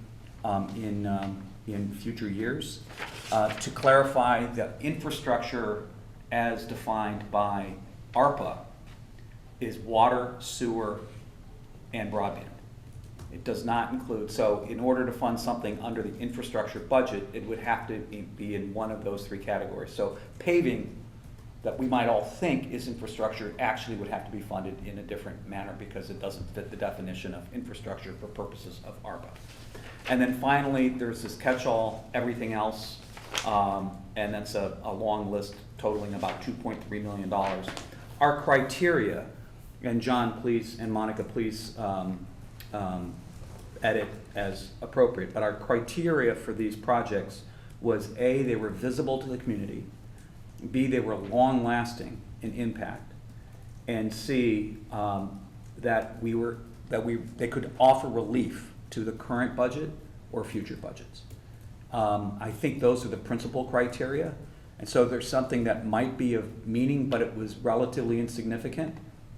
in future years. To clarify, the infrastructure as defined by ARPA is water, sewer, and broadband. It does not include, so in order to fund something under the infrastructure budget, it would have to be in one of those 3 categories. So paving, that we might all think is infrastructure, actually would have to be funded in a different manner because it doesn't fit the definition of infrastructure for purposes of ARPA. And then finally, there's this catch-all, everything else, and that's a long list totaling about $2.3 million. Our criteria, and John, please, and Monica, please edit as appropriate, but our criteria for these projects was A, they were visible to the community, B, they were long-lasting in impact, and C, that they could offer relief to the current budget or future budgets. I think those are the principal criteria, and so there's something that might be of meaning, but it was relatively insignificant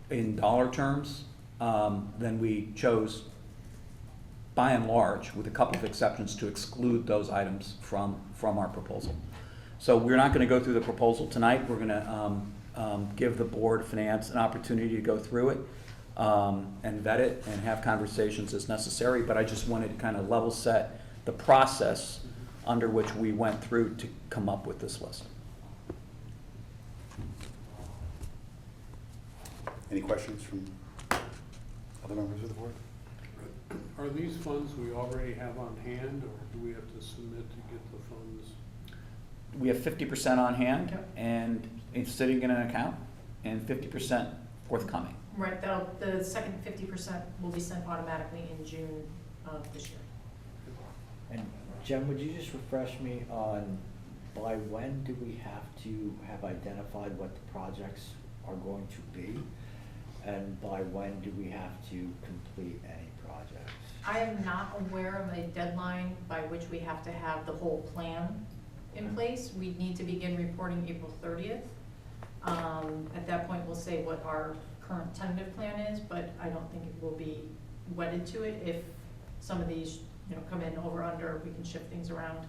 in dollar terms. Then we chose, by and large, with a couple of exceptions, to exclude those items from our proposal. So we're not going to go through the proposal tonight. We're going to give the Board of Finance an opportunity to go through it and vet it and have conversations as necessary, but I just wanted to kind of level set the process under which we went through to come up with this list. Any questions from other members of the board? Are these funds we already have on hand, or do we have to submit to get the funds? We have 50% on hand, Yep. and it's sitting in an account, and 50% forthcoming. Right, the second 50% will be sent automatically in June of this year. And Jen, would you just refresh me on by when do we have to have identified what the projects are going to be? And by when do we have to complete any projects? I am not aware of a deadline by which we have to have the whole plan in place. We need to begin reporting April 30th. At that point, we'll say what our current tentative plan is, but I don't think it will be wedded to it. If some of these, come in over, under, we can shift things around.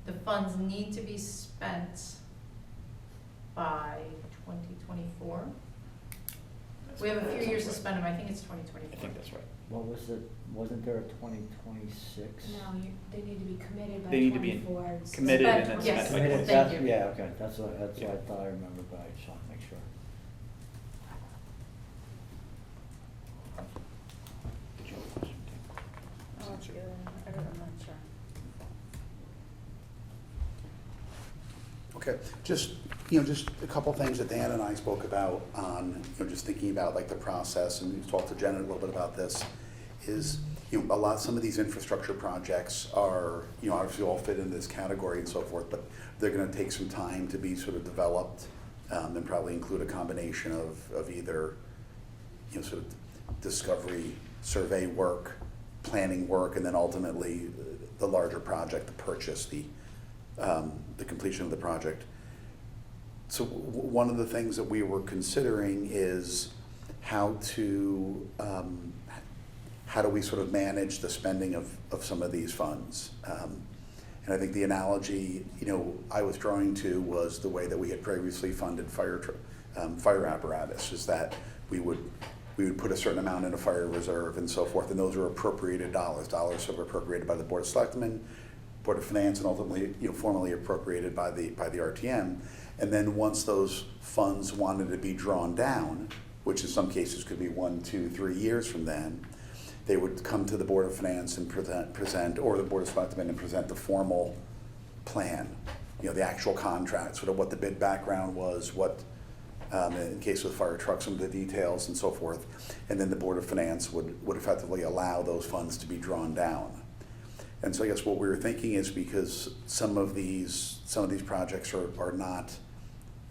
The funds need to be spent by 2024. We have a few years to spend them, I think it's 2024. I think that's right. What was it, wasn't there a 2026? No, they need to be committed by They need to be 24. committed and then Yes. spent by Committed, 24. Thank you. Yeah, okay, that's what I thought I remembered, but I just want to make sure. Did you have a question, Tim? I'm not sure. Okay, just a couple things that Dan and I spoke about on, just thinking about like the process, and we've talked to Jen a little bit about this, is, some of these infrastructure projects are, obviously all fit in this category and so forth, but they're gonna take some time to be sort of developed, and probably include a combination of either, sort of discovery, survey work, planning work, and then ultimately the larger project, the purchase, the completion of the project. So one of the things that we were considering is how do we sort of manage the spending of some of these funds? And I think the analogy, I was drawing to was the way that we had previously funded fire apparatus, is that we would put a certain amount in a fire reserve and so forth, and those are appropriated dollars sort of appropriated by the Board of Selectmen, Board of Finance, and ultimately, formally appropriated by the RTM. And then once those funds wanted to be drawn down, which in some cases could be 1, 2, 3 years from then, they would come to the Board of Finance and present, or the Board of Selectmen and present the formal plan, the actual contract, sort of what the bid background was, what, in case of the fire truck, some of the details and so forth. And then the Board of Finance would effectively allow those funds to be drawn down. And so I guess what we were thinking is, because some of these projects are not,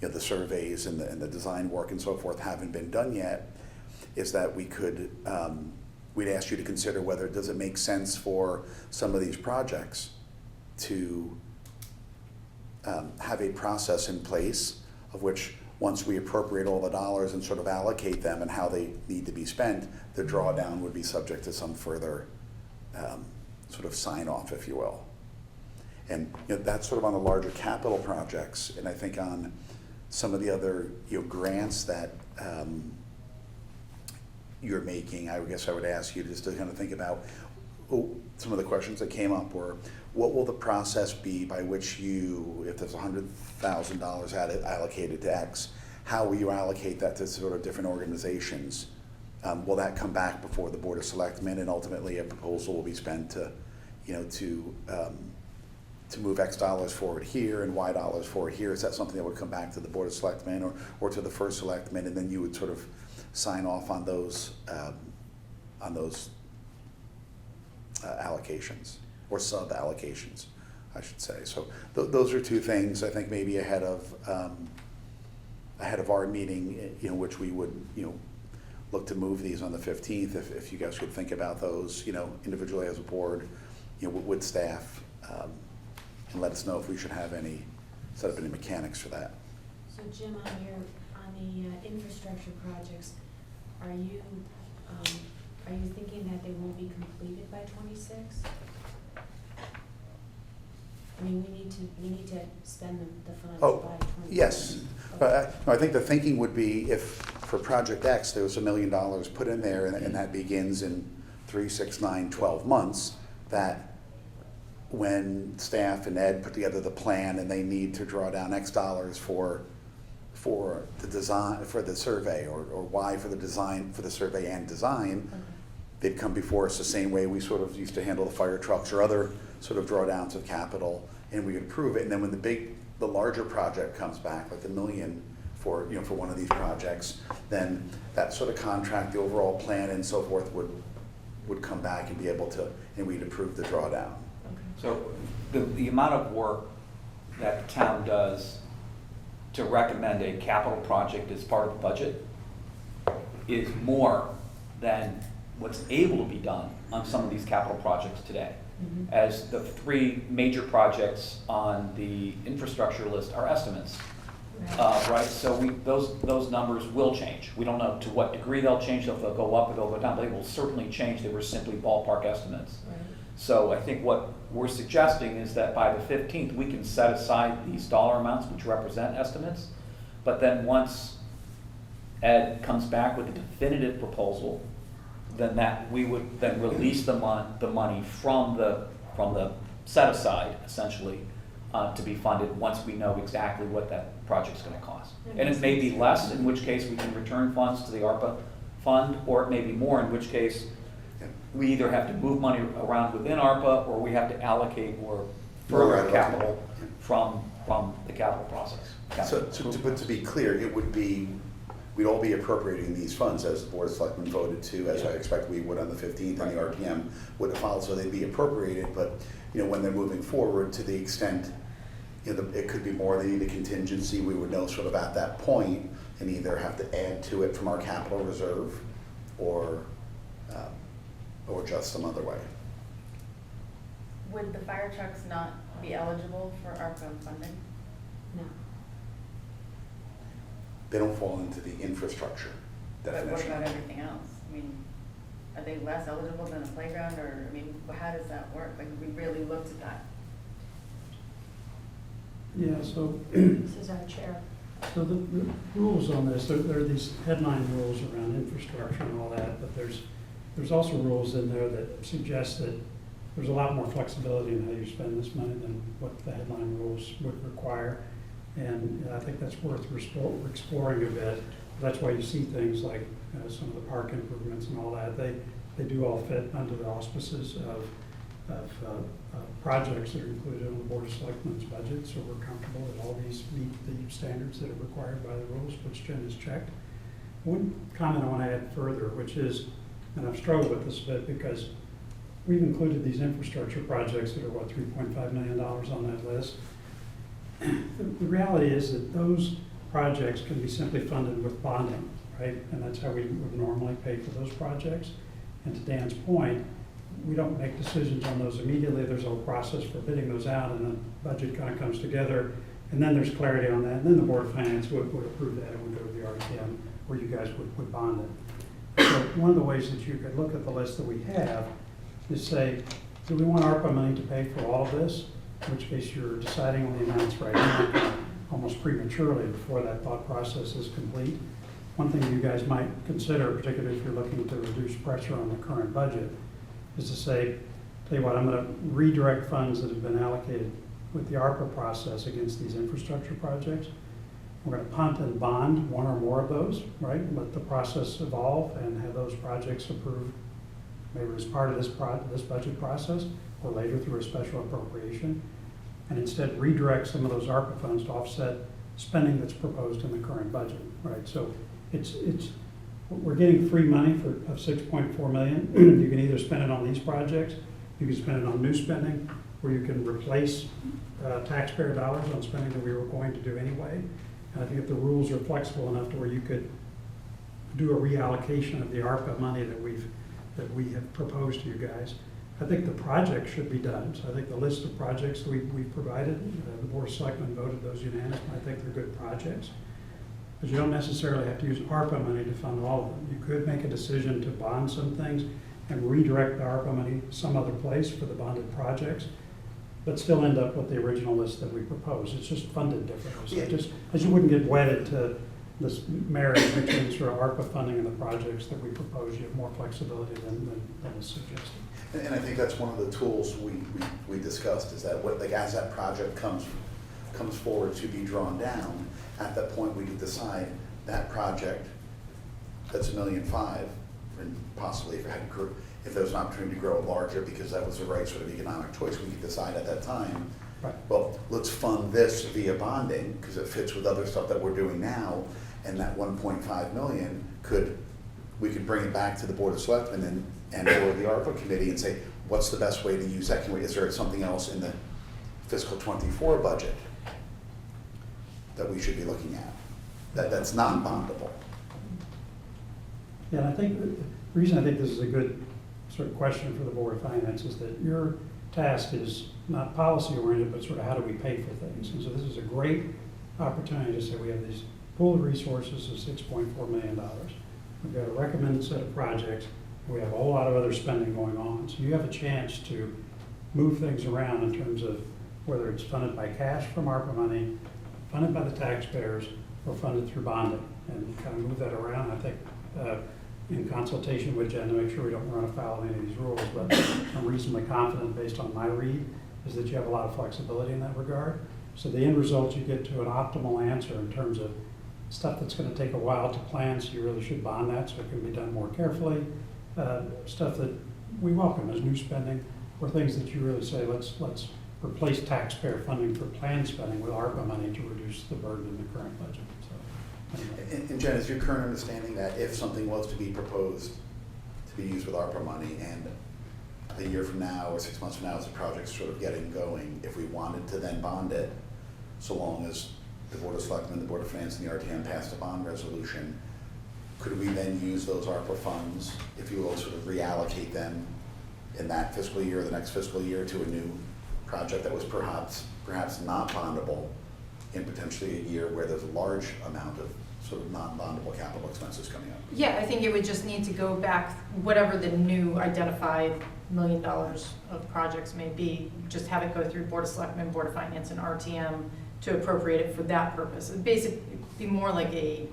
the surveys and the design work and so forth haven't been done yet, is that we could, we'd ask you to consider whether does it make sense for some of these projects to have a process in place of which, once we appropriate all the dollars and sort of allocate them and how they need to be spent, the drawdown would be subject to some further sort of sign off, if you will. And that's sort of on the larger capital projects. And I think on some of the other grants that you're making, I guess I would ask you just to kind of think about some of the questions that came up were, what will the process be by which you, if there's $100,000 allocated to X, how will you allocate that to sort of different organizations? Will that come back before the Board of Selectmen, and ultimately a proposal will be spent to move X dollars forward here and Y dollars forward here? Is that something that would come back to the Board of Selectmen or to the first Selectmen, and then you would sort of sign off on those allocations, or sub-allocations, I should say. So those are two things, I think, maybe ahead of our meeting, which we would, look to move these on the 15th, if you guys could think about those, individually as a board, with staff, and let us know if we should have set up any mechanics for that. So Jim, on the infrastructure projects, are you thinking that they won't be completed by 26? I mean, we need to spend the funds Oh, by 26. yes, but I think the thinking would be, if for Project X, there was $1 million put in there, and that begins in 3, 6, 9, 12 months, that when staff and Ed put together the plan and they need to draw down X dollars for the design, for the survey, or Y for the design, for the survey and design, they'd come before us the same way we sort of used to handle the fire trucks or other sort of drawdowns of capital, and we would approve it. And then when the larger project comes back, like $1 million for one of these projects, then that sort of contract, the overall plan and so forth would come back and be able to, and we'd approve the drawdown. So the amount of work that the town does to recommend a capital project as part of the budget is more than what's able to be done on some of these capital projects today. As the 3 major projects on the infrastructure list are estimates, right? So those numbers will change. We don't know to what degree they'll change, if they'll go up or they'll go down, but they will certainly change. They were simply ballpark estimates. Right. So I think what we're suggesting is that by the 15th, we can set aside these dollar amounts which represent estimates, but then once Ed comes back with a definitive proposal, then that we would then release the money from the set aside, essentially, to be funded once we know exactly what that project's gonna cost. And it may be less, in which case we can return funds to the ARPA fund, or it may be more, in which case we either have to move money around within ARPA, or we have to allocate more further capital from the capital process. So to be clear, it would be, we'd all be appropriating these funds as the Board of Selectmen voted to, as I expect we would on the 15th, and the RPM would follow, so they'd be appropriated, but, when they're moving forward, to the extent, it could be more, they need a contingency, we would know sort of at that point, and either have to add to it from our capital reserve, or just some other way. Would the fire trucks not be eligible for ARPA funding? No. They don't fall into the infrastructure But what definition. about everything else? I mean, are they less eligible than a playground, or, I mean, how does that work? Like, we really looked at that. Yeah, so, This is our chair. so the rules on this, there are these headline rules around infrastructure and all that, but there's also rules in there that suggest that there's a lot more flexibility in how you spend this money than what the headline rules would require. And I think that's worth exploring a bit. That's why you see things like some of the park improvements and all that. They do all fit under the auspices of projects that are included on the Board of Selectmen's budget, so we're comfortable that all these meet the standards that are required by the rules, which Jen has checked. One comment I want to add further, which is, and I've struggled with this a bit because we've included these infrastructure projects that are, $3.5 million on that list. The reality is that those projects can be simply funded with bonding, right? And that's how we would normally pay for those projects. And to Dan's point, we don't make decisions on those immediately. There's a whole process for bidding those out, and the budget kind of comes together, and then there's clarity on that, and then the Board of Finance would approve that, and would go to the RTM, or you guys would bond it. So one of the ways that you could look at the list that we have is say, do we want ARPA money to pay for all of this? In which case you're deciding on the amounts right now, almost prematurely before that thought process is complete. One thing you guys might consider, particularly if you're looking to reduce pressure on the current budget, is to say, tell you what, I'm going to redirect funds that have been allocated with the ARPA process against these infrastructure projects. We're going to punt and bond one or more of those, right? Let the process evolve and have those projects approved maybe as part of this budget process or later through a special appropriation. And instead redirect some of those ARPA funds to offset spending that's proposed in the current budget, right? So we're getting free money of $6.4 million. You can either spend it on these projects, you can spend it on new spending, or you can replace taxpayer dollars on spending that we were going to do anyway. And I think if the rules are flexible enough to where you could do a reallocation of the ARPA money that we have proposed to you guys, I think the project should be done. So I think the list of projects that we've provided, the Board of Selectmen voted those unanimously. I think they're good projects. But you don't necessarily have to use ARPA money to fund all of them. You could make a decision to bond some things and redirect the ARPA money some other place for the bonded projects, but still end up with the original list that we proposed. It's just funded differently. So just as you wouldn't get wedded to this marriage between sort of ARPA funding and the projects that we propose, you have more flexibility than is suggested. And I think that's one of the tools we discussed, is that as that project comes forward to be drawn down, at that point we could decide that project that's $1.5 million, and possibly if it if there was an opportunity to grow it larger because that was the right sort of economic choice, we could decide at that time, Right. well, let's fund this via bonding, because it fits with other stuff that we're doing now, and that 1.5 million we could bring it back to the Board of Selectmen and or the ARPA committee and say, what's the best way to use that? Is there something else in the fiscal '24 budget that we should be looking at, that's non-bondable? Yeah, and I think the reason I think this is a good sort of question for the Board of Finance is that your task is not policy oriented, but sort of how do we pay for things? And so this is a great opportunity to say we have these pool of resources of $6.4 million. We've got a recommended set of projects. We have a whole lot of other spending going on. So you have a chance to move things around in terms of whether it's funded by cash from ARPA money, funded by the taxpayers, or funded through bonding. And kind of move that around, I think, in consultation with Jen to make sure we don't run afoul of any of these rules. But I'm reasonably confident, based on my read, is that you have a lot of flexibility in that regard. So the end result, you get to an optimal answer in terms of stuff that's going to take a while to plan, so you really should bond that so it can be done more carefully. Stuff that we welcome as new spending, or things that you really say, let's replace taxpayer funding for planned spending with ARPA money to reduce the burden in the current budget. So, anyway. And Jen, is your current understanding that if something was to be proposed to be used with ARPA money, and a year from now or 6 months from now as the project's sort of getting going, if we wanted to then bond it, so long as the Board of Selectmen, the Board of Finance, and the RTM passed a bond resolution, could we then use those ARPA funds, if you will, sort of reallocate them in that fiscal year or the next fiscal year to a new project that was perhaps not bondable in potentially a year where there's a large amount of sort of non-bondable capital expenses coming up? Yeah, I think it would just need to go back, whatever the new identified $1 million of projects may be, just have it go through Board of Selectmen, Board of Finance, and RTM to appropriate it for that purpose. It'd basically be more like a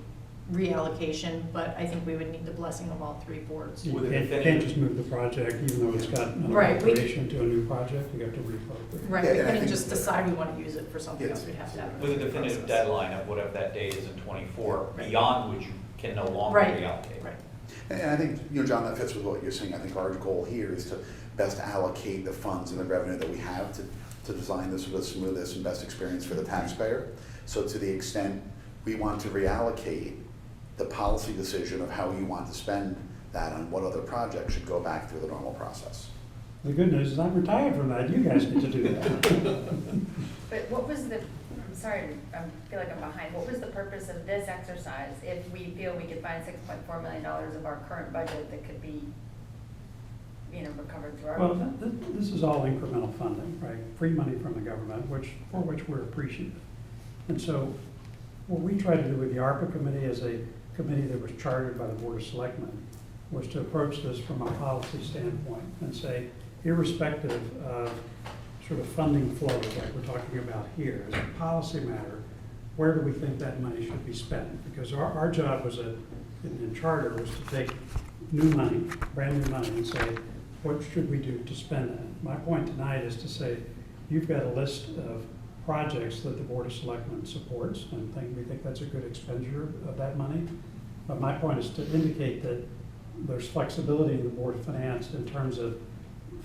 reallocation, but I think we would need the blessing of all three boards. You With a can't definitive- just move the project, even though it's got an Right, we- appropriation to a new project, you have to reappropriate. Right, Yeah, we and I couldn't think- just decide we want to use it for something Yes. else, we'd have to have. With a definitive process. deadline of whatever that date is in '24, Right. beyond which you can no longer Right, reallocate. right. And I think, John, that fits with what you're saying. I think our goal here is to best allocate the funds and the revenue that we have to design this with the smoothest and best experience for the taxpayer. So to the extent we want to reallocate, the policy decision of how you want to spend that on what other projects should go back through the normal process. The good news is I'm retired from that, you guys get to do that. But what was the, I'm sorry, I feel like I'm behind, what was the purpose of this exercise if we feel we could find $6.4 million of our current budget that could be, recovered through our? Well, this is all incremental funding, right? Free money from the government, for which we're appreciative. And so what we try to do with the ARPA committee as a committee that was chartered by the Board of Selectmen was to approach this from a policy standpoint and say, irrespective of sort of funding flows like we're talking about here, as a policy matter, where do we think that money should be spent? Because our job was in charter was to take new money, brand new money, and say, what should we do to spend that? My point tonight is to say, you've got a list of projects that the Board of Selectmen supports, and we think that's a good expenditure of that money. But my point is to indicate that there's flexibility in the Board of Finance in terms of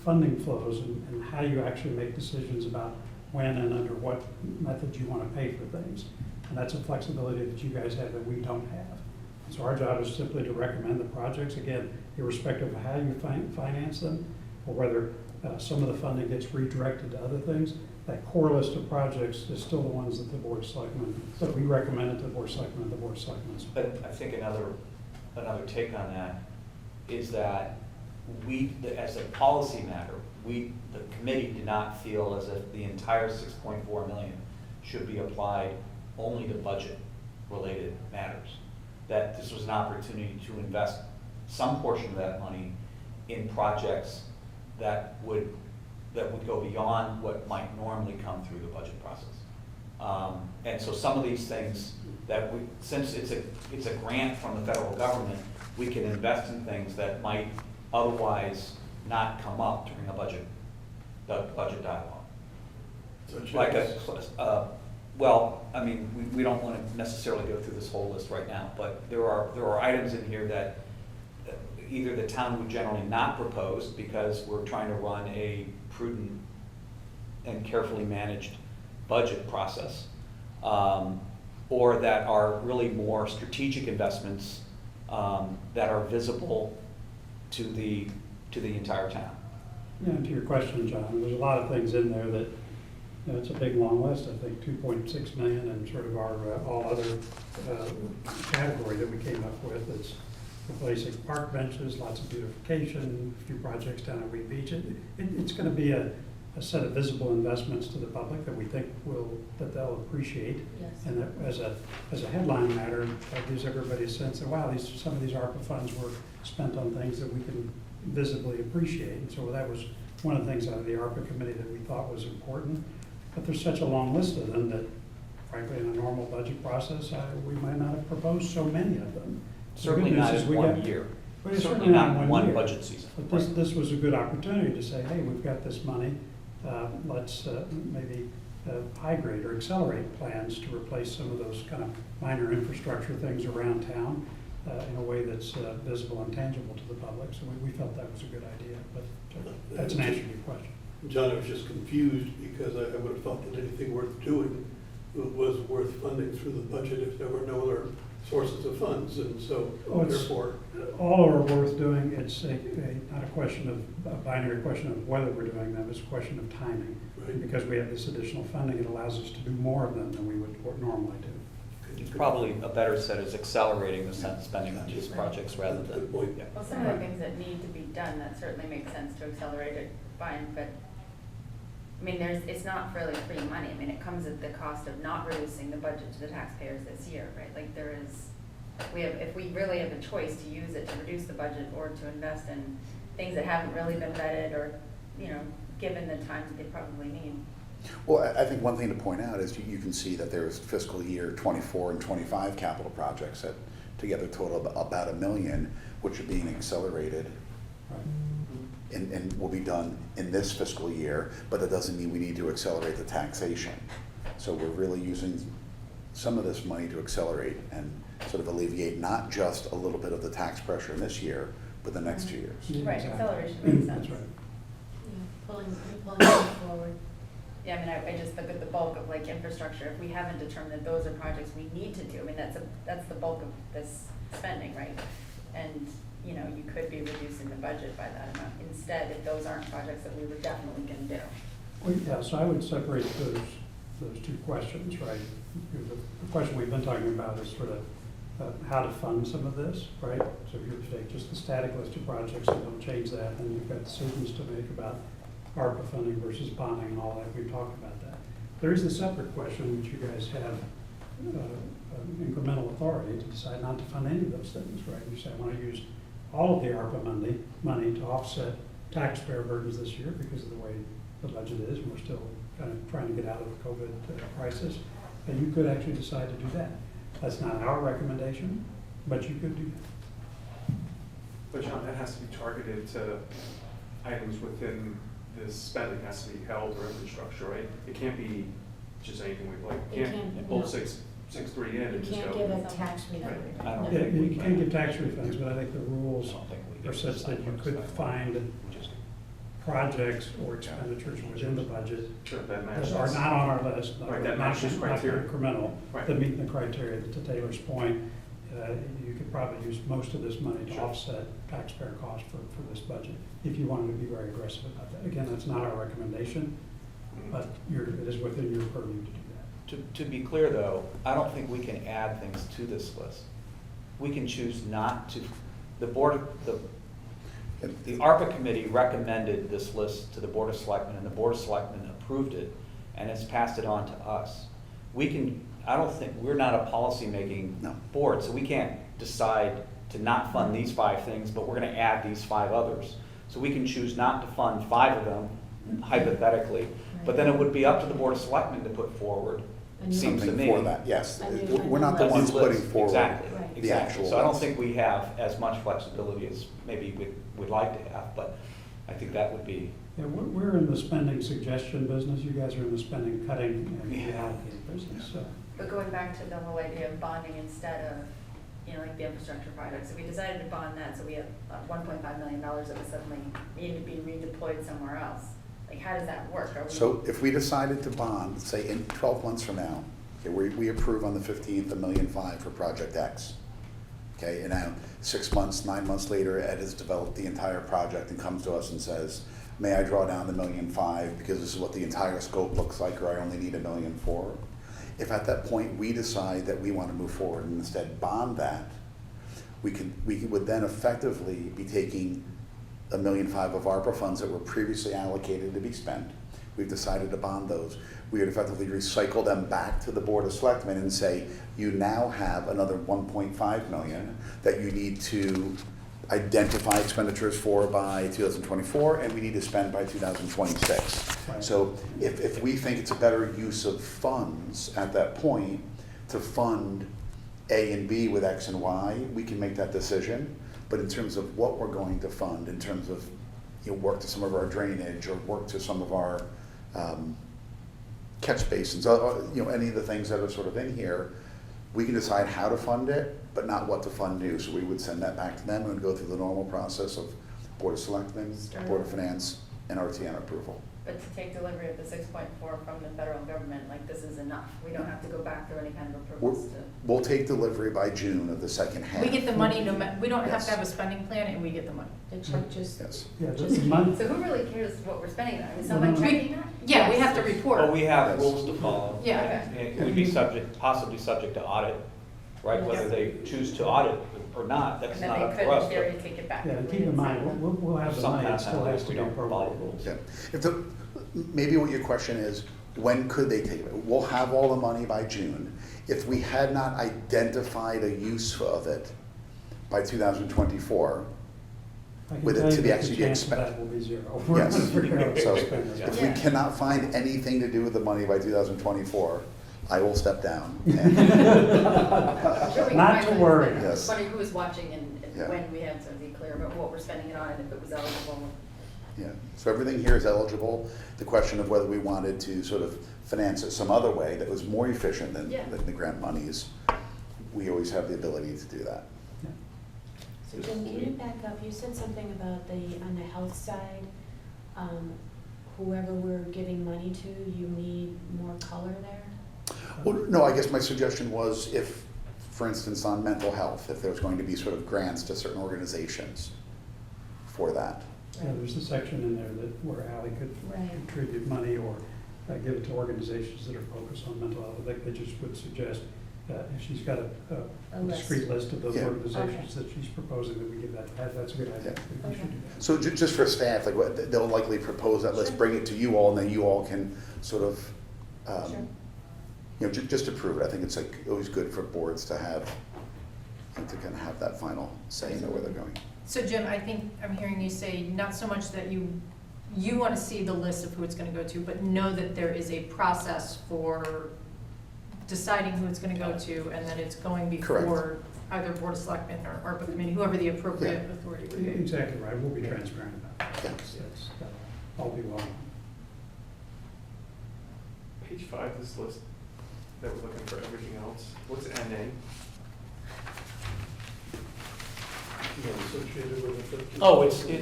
funding flows and how you actually make decisions about when and under what method you want to pay for things. And that's a flexibility that you guys have that we don't have. So our job is simply to recommend the projects, again, irrespective of how you finance them, or whether some of the funding gets redirected to other things. That core list of projects is still the ones that the Board of Selectmen, that we recommended to the Board of Selectmen and the Board of Selectmen. But I think another take on that is that as a policy matter, the committee did not feel as if the entire $6.4 million should be applied only to budget-related matters. That this was an opportunity to invest some portion of that money in projects that would go beyond what might normally come through the budget process. And so some of these things that since it's a grant from the federal government, we can invest in things that might otherwise not come up during the budget dialogue. We don't want to necessarily go through this whole list right now, but there are items in here that either the town would generally not propose because we're trying to run a prudent and carefully managed budget process, or that are really more strategic investments that are visible to the entire town. Yeah, and to your question, John, there's a lot of things in there that, you know, it's a big, long list. I think 2.6 million and sort of our all other category that we came up with. It's replacing park benches, lots of beautification, a few projects down at Wheat Beach. It's going to be a set of visible investments to the public that we think that they'll appreciate. Yes. And that as a headline matter, that gives everybody a sense that, wow, some of these ARPA funds were spent on things that we can visibly appreciate. And so that was one of the things out of the ARPA committee that we thought was important. But there's such a long list of them that, frankly, in a normal budget process, we might not have proposed so many of them. Certainly The good news not is in we one got- year. Well, it's Certainly not in one year. budget season. But this was a good opportunity to say, hey, we've got this money, let's maybe high grade or accelerate plans to replace some of those kind of minor infrastructure things around town in a way that's visible and tangible to the public. So we felt that was a good idea, but that's an answer to your question. John, I was just confused because I would have thought that anything worth doing was worth funding through the budget if there were no other sources of funds, and so therefore. All are worth doing. It's not a question of, a binary question of whether we're doing them, it's a question of timing. Right. Because we have this additional funding, it allows us to do more of them than we would normally do. Probably a better set is accelerating the spending on these projects rather than. Good point. Yeah. Well, some of the things that need to be done, that certainly makes sense to accelerate it, fine, but, I mean, it's not really free money. I mean, it comes at the cost of not reducing the budget to the taxpayers this year, right? Like, if we really have a choice to use it to reduce the budget or to invest in things that haven't really been vetted or, you know, given the time that they probably need. Well, I think one thing to point out is you can see that there's fiscal year 24 and 25 capital projects that together total about $1 million, which are being accelerated Right. and will be done in this fiscal year, but that doesn't mean we need to accelerate the taxation. So we're really using some of this money to accelerate and sort of alleviate not just a little bit of the tax pressure in this year, but the next 2 years. Yeah, Right, exactly. acceleration makes That's sense. right. Pulling it forward. Yeah, I mean, I just look at the bulk of like infrastructure, if we haven't determined that those are projects we need to do, I mean, that's the bulk of this spending, right? And, you know, you could be reducing the budget by that amount instead, if those aren't projects that we were definitely gonna do. Well, yeah, so I would separate those two questions, right? The question we've been talking about is sort of how to fund some of this, right? So if you take just the static list of projects and don't change that, then you've got decisions to make about ARPA funding versus bonding and all that. We've talked about that. There is a separate question which you guys have incremental authority to decide not to fund any of those things, right? You say, I want to use all of the ARPA money to offset taxpayer burdens this year because of the way the budget is, and we're still kind of trying to get out of the COVID crisis. And you could actually decide to do that. That's not our recommendation, but you could do that. But John, that has to be targeted to items within this spending, has to be held or infrastructure, right? It can't be just anything we like, It can't can't, pull no. 6.3 in You and just go. can't give a tax Right. refund. I don't Yeah, think we you can give tax refunds, but I think the I rules don't think we are can such that you decide could what's find just- projects or expenditures within the budget Sure, that that matches. are not on our list, Right, that not matches not criteria. incremental, Right. that meet the criteria. To Taylor's point, you could probably use most of this money to Sure. offset taxpayer costs for this budget, if you wanted to be very aggressive about that. Again, that's not our recommendation, but it is within your purview to do that. To be clear, though, I don't think we can add things to this list. We can choose not to. The ARPA committee recommended this list to the Board of Selectmen, and the Board of Selectmen approved it, and has passed it on to us. We're not a policy-making No. board, so we can't decide to not fund these 5 things, but we're gonna add these 5 others. So we can choose not to fund 5 of them, hypothetically, but then it would be up to the Board of Selectmen to put forward, And seems to Something me. for that, yes. I mean, We're not the list. ones putting forward Exactly, Right. the exactly. actual So I don't list. think we have as much flexibility as maybe we'd like to have, but I think that would be, Yeah, we're in the spending suggestion business, you guys are in the spending cutting and Yeah. reallocating business, so. But going back to the whole idea of bonding instead of you know, like the infrastructure projects, if we decided to bond that, so we have $1.5 million that would suddenly need to be redeployed somewhere else, like, how does that work? Are we? So if we decided to bond, say in 12 months from now, okay, we approve on the 15th, $1.5 million for Project X. Okay, and now 6 months, 9 months later, Ed has developed the entire project and comes to us and says, may I draw down the $1.5 million because this is what the entire scope looks like, or I only need $1.4 million? If at that point we decide that we want to move forward and instead bond that, we would then effectively be taking $1.5 million of ARPA funds that were previously allocated to be spent. We've decided to bond those. We would effectively recycle them back to the Board of Selectmen and say, you now have another $1.5 million that you need to identify expenditures for by 2024, and we need to spend by 2026. Right. So if we think it's a better use of funds at that point to fund A and B with X and Y, we can make that decision. But in terms of what we're going to fund, in terms of, you know, work to some of our drainage or work to some of our catch basins, you know, any of the things that are sort of in here, we can decide how to fund it, but not what to fund new. So we would send that back to them and go through the normal process of Board of Selectmen, Board of Finance, and RTN approval. But to take delivery of the 6.4 from the federal government, like, this is enough, we don't have to go back through any kind of approvals to. We'll take delivery by June of the second half. We get the money, we don't have Yes. to have a spending plan, and we get the money. The check just, Yes. Yeah, Just- the month, So who really cares what we're spending on? Is Well, someone no. checking that? Yeah, we have to report. Well, we have Yes. rules to follow. Yeah. And it would be subject, possibly subject to audit, right? Whether Yes. they choose to audit or not, that's And then not they up could, to us. in theory, take it back. yeah, and keep in mind, we'll have the Some money, it kind of still has to we be don't follow appropriated. rules. Yeah. If the, maybe what your question is, when could they take it? We'll have all the money by June. If we had not identified a use of it by 2024, I can With it tell to you be that actually the be chance of expended. that will be zero. We're Yes. gonna figure out how to So spend this. if we Yeah. cannot find anything to do with the money by 2024, I will step down. And- Really, Not I to was worry. Yes. wondering who was watching and Yeah. when we had to be clear about what we're spending it on and if it was eligible. Yeah, so everything here is eligible. The question of whether we wanted to sort of finance it some other way that was more efficient than Yeah. the grant monies, we always have the ability to do that. so Jim, can you back up? You said something about on the health side, whoever we're giving money to, you need more color there? Well, no, I guess my suggestion was if, for instance, on mental health, if there's going to be sort of grants to certain organizations for that. Yeah, there's a section in there that where Ally could Right. contribute money or give it to organizations that are focused on mental health. I just would suggest if she's got A a list. discrete list of those Yeah. organizations that she's proposing that we give that's a good idea. I think we should do that. So just for staff, like they'll likely propose that list, Sure. bring it to you all, and then you all can sort of, Sure. you know, just approve it. I think it's like always good for boards to have, to kind of have that final say in where they're going. So Jim, I think I'm hearing you say not so much that you want to see the list of who it's going to go to, but know that there is a process for deciding who it's going to go to, and that it's going before Correct. either Board of Selectmen or ARPA committee, whoever the appropriate Yeah. authority would be. Exactly right, we'll be transparent about it. Yeah. I'll be well. Page 5, this list that we're looking for everything else, what's NA? Associated with it. Oh, it's, We're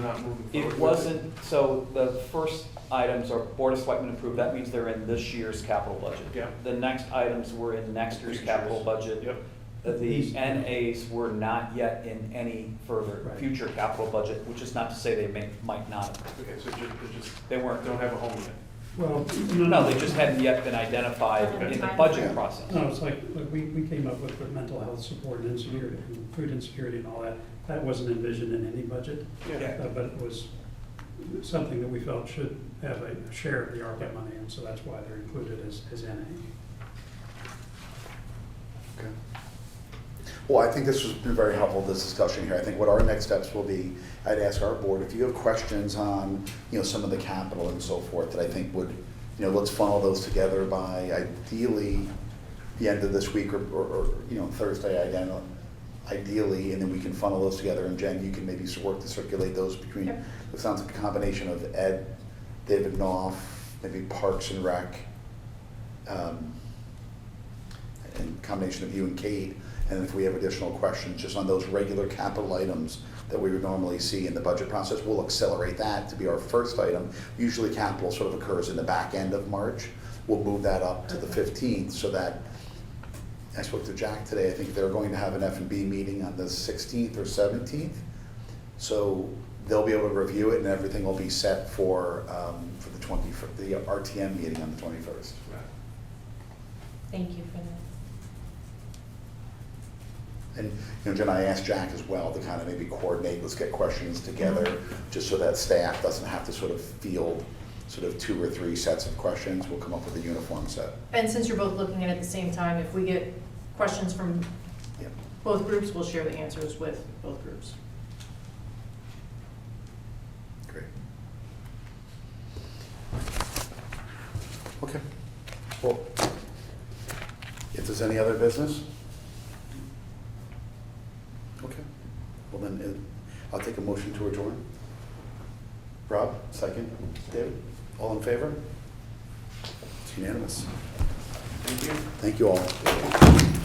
not moving forward it with wasn't, so the first items are Board of Selectmen approved, that means they're in this year's capital budget. Yeah. The next items were in next year's Next capital year's. budget. Yep. The NAs were not yet in any further Right. future capital budget, which is not to say they might not. Okay, so just, They weren't. don't have a home yet. Well, No, they just hadn't yet been identified in the budget process. No, it's like we came up with the mental health support and insecurity, and food insecurity and all that. That wasn't envisioned in any budget, Yeah. but it was something that we felt should have a share of the ARPA money, and so that's why they're included as NA. Okay. Well, I think this has been very helpful, this discussion here. I think what our next steps will be, I'd ask our board, if you have questions on, you know, some of the capital and so forth that I think would, you know, let's funnel those together by ideally the end of this week or you know, Thursday, ideally, and then we can funnel those together. And Jen, you can maybe work to circulate those between, Yep. it sounds like a combination of Ed, David Knopf, maybe Parks and Rec, and combination of you and Kate, and if we have additional questions just on those regular capital items that we would normally see in the budget process, we'll accelerate that to be our first item. Usually capital sort of occurs in the back end of March. We'll move that up to the 15th so that, I spoke to Jack today, I think they're going to have an F&B meeting on the 16th or 17th. So they'll be able to review it and everything will be set for the RTM meeting on the 21st. Thank you for that. And, Jen, I asked Jack as well to kind of maybe coordinate, let's get questions together, just so that staff doesn't have to sort of field sort of 2 or 3 sets of questions. We'll come up with a uniform set. And since you're both looking at it at the same time, if we get questions from Yep. both groups, we'll share the answers with both groups. Great. Okay. Well, if there's any other business? Okay. Well then, I'll take a motion to adjourn. Rob, second. David, all in favor? It's unanimous. Thank you. Thank you all.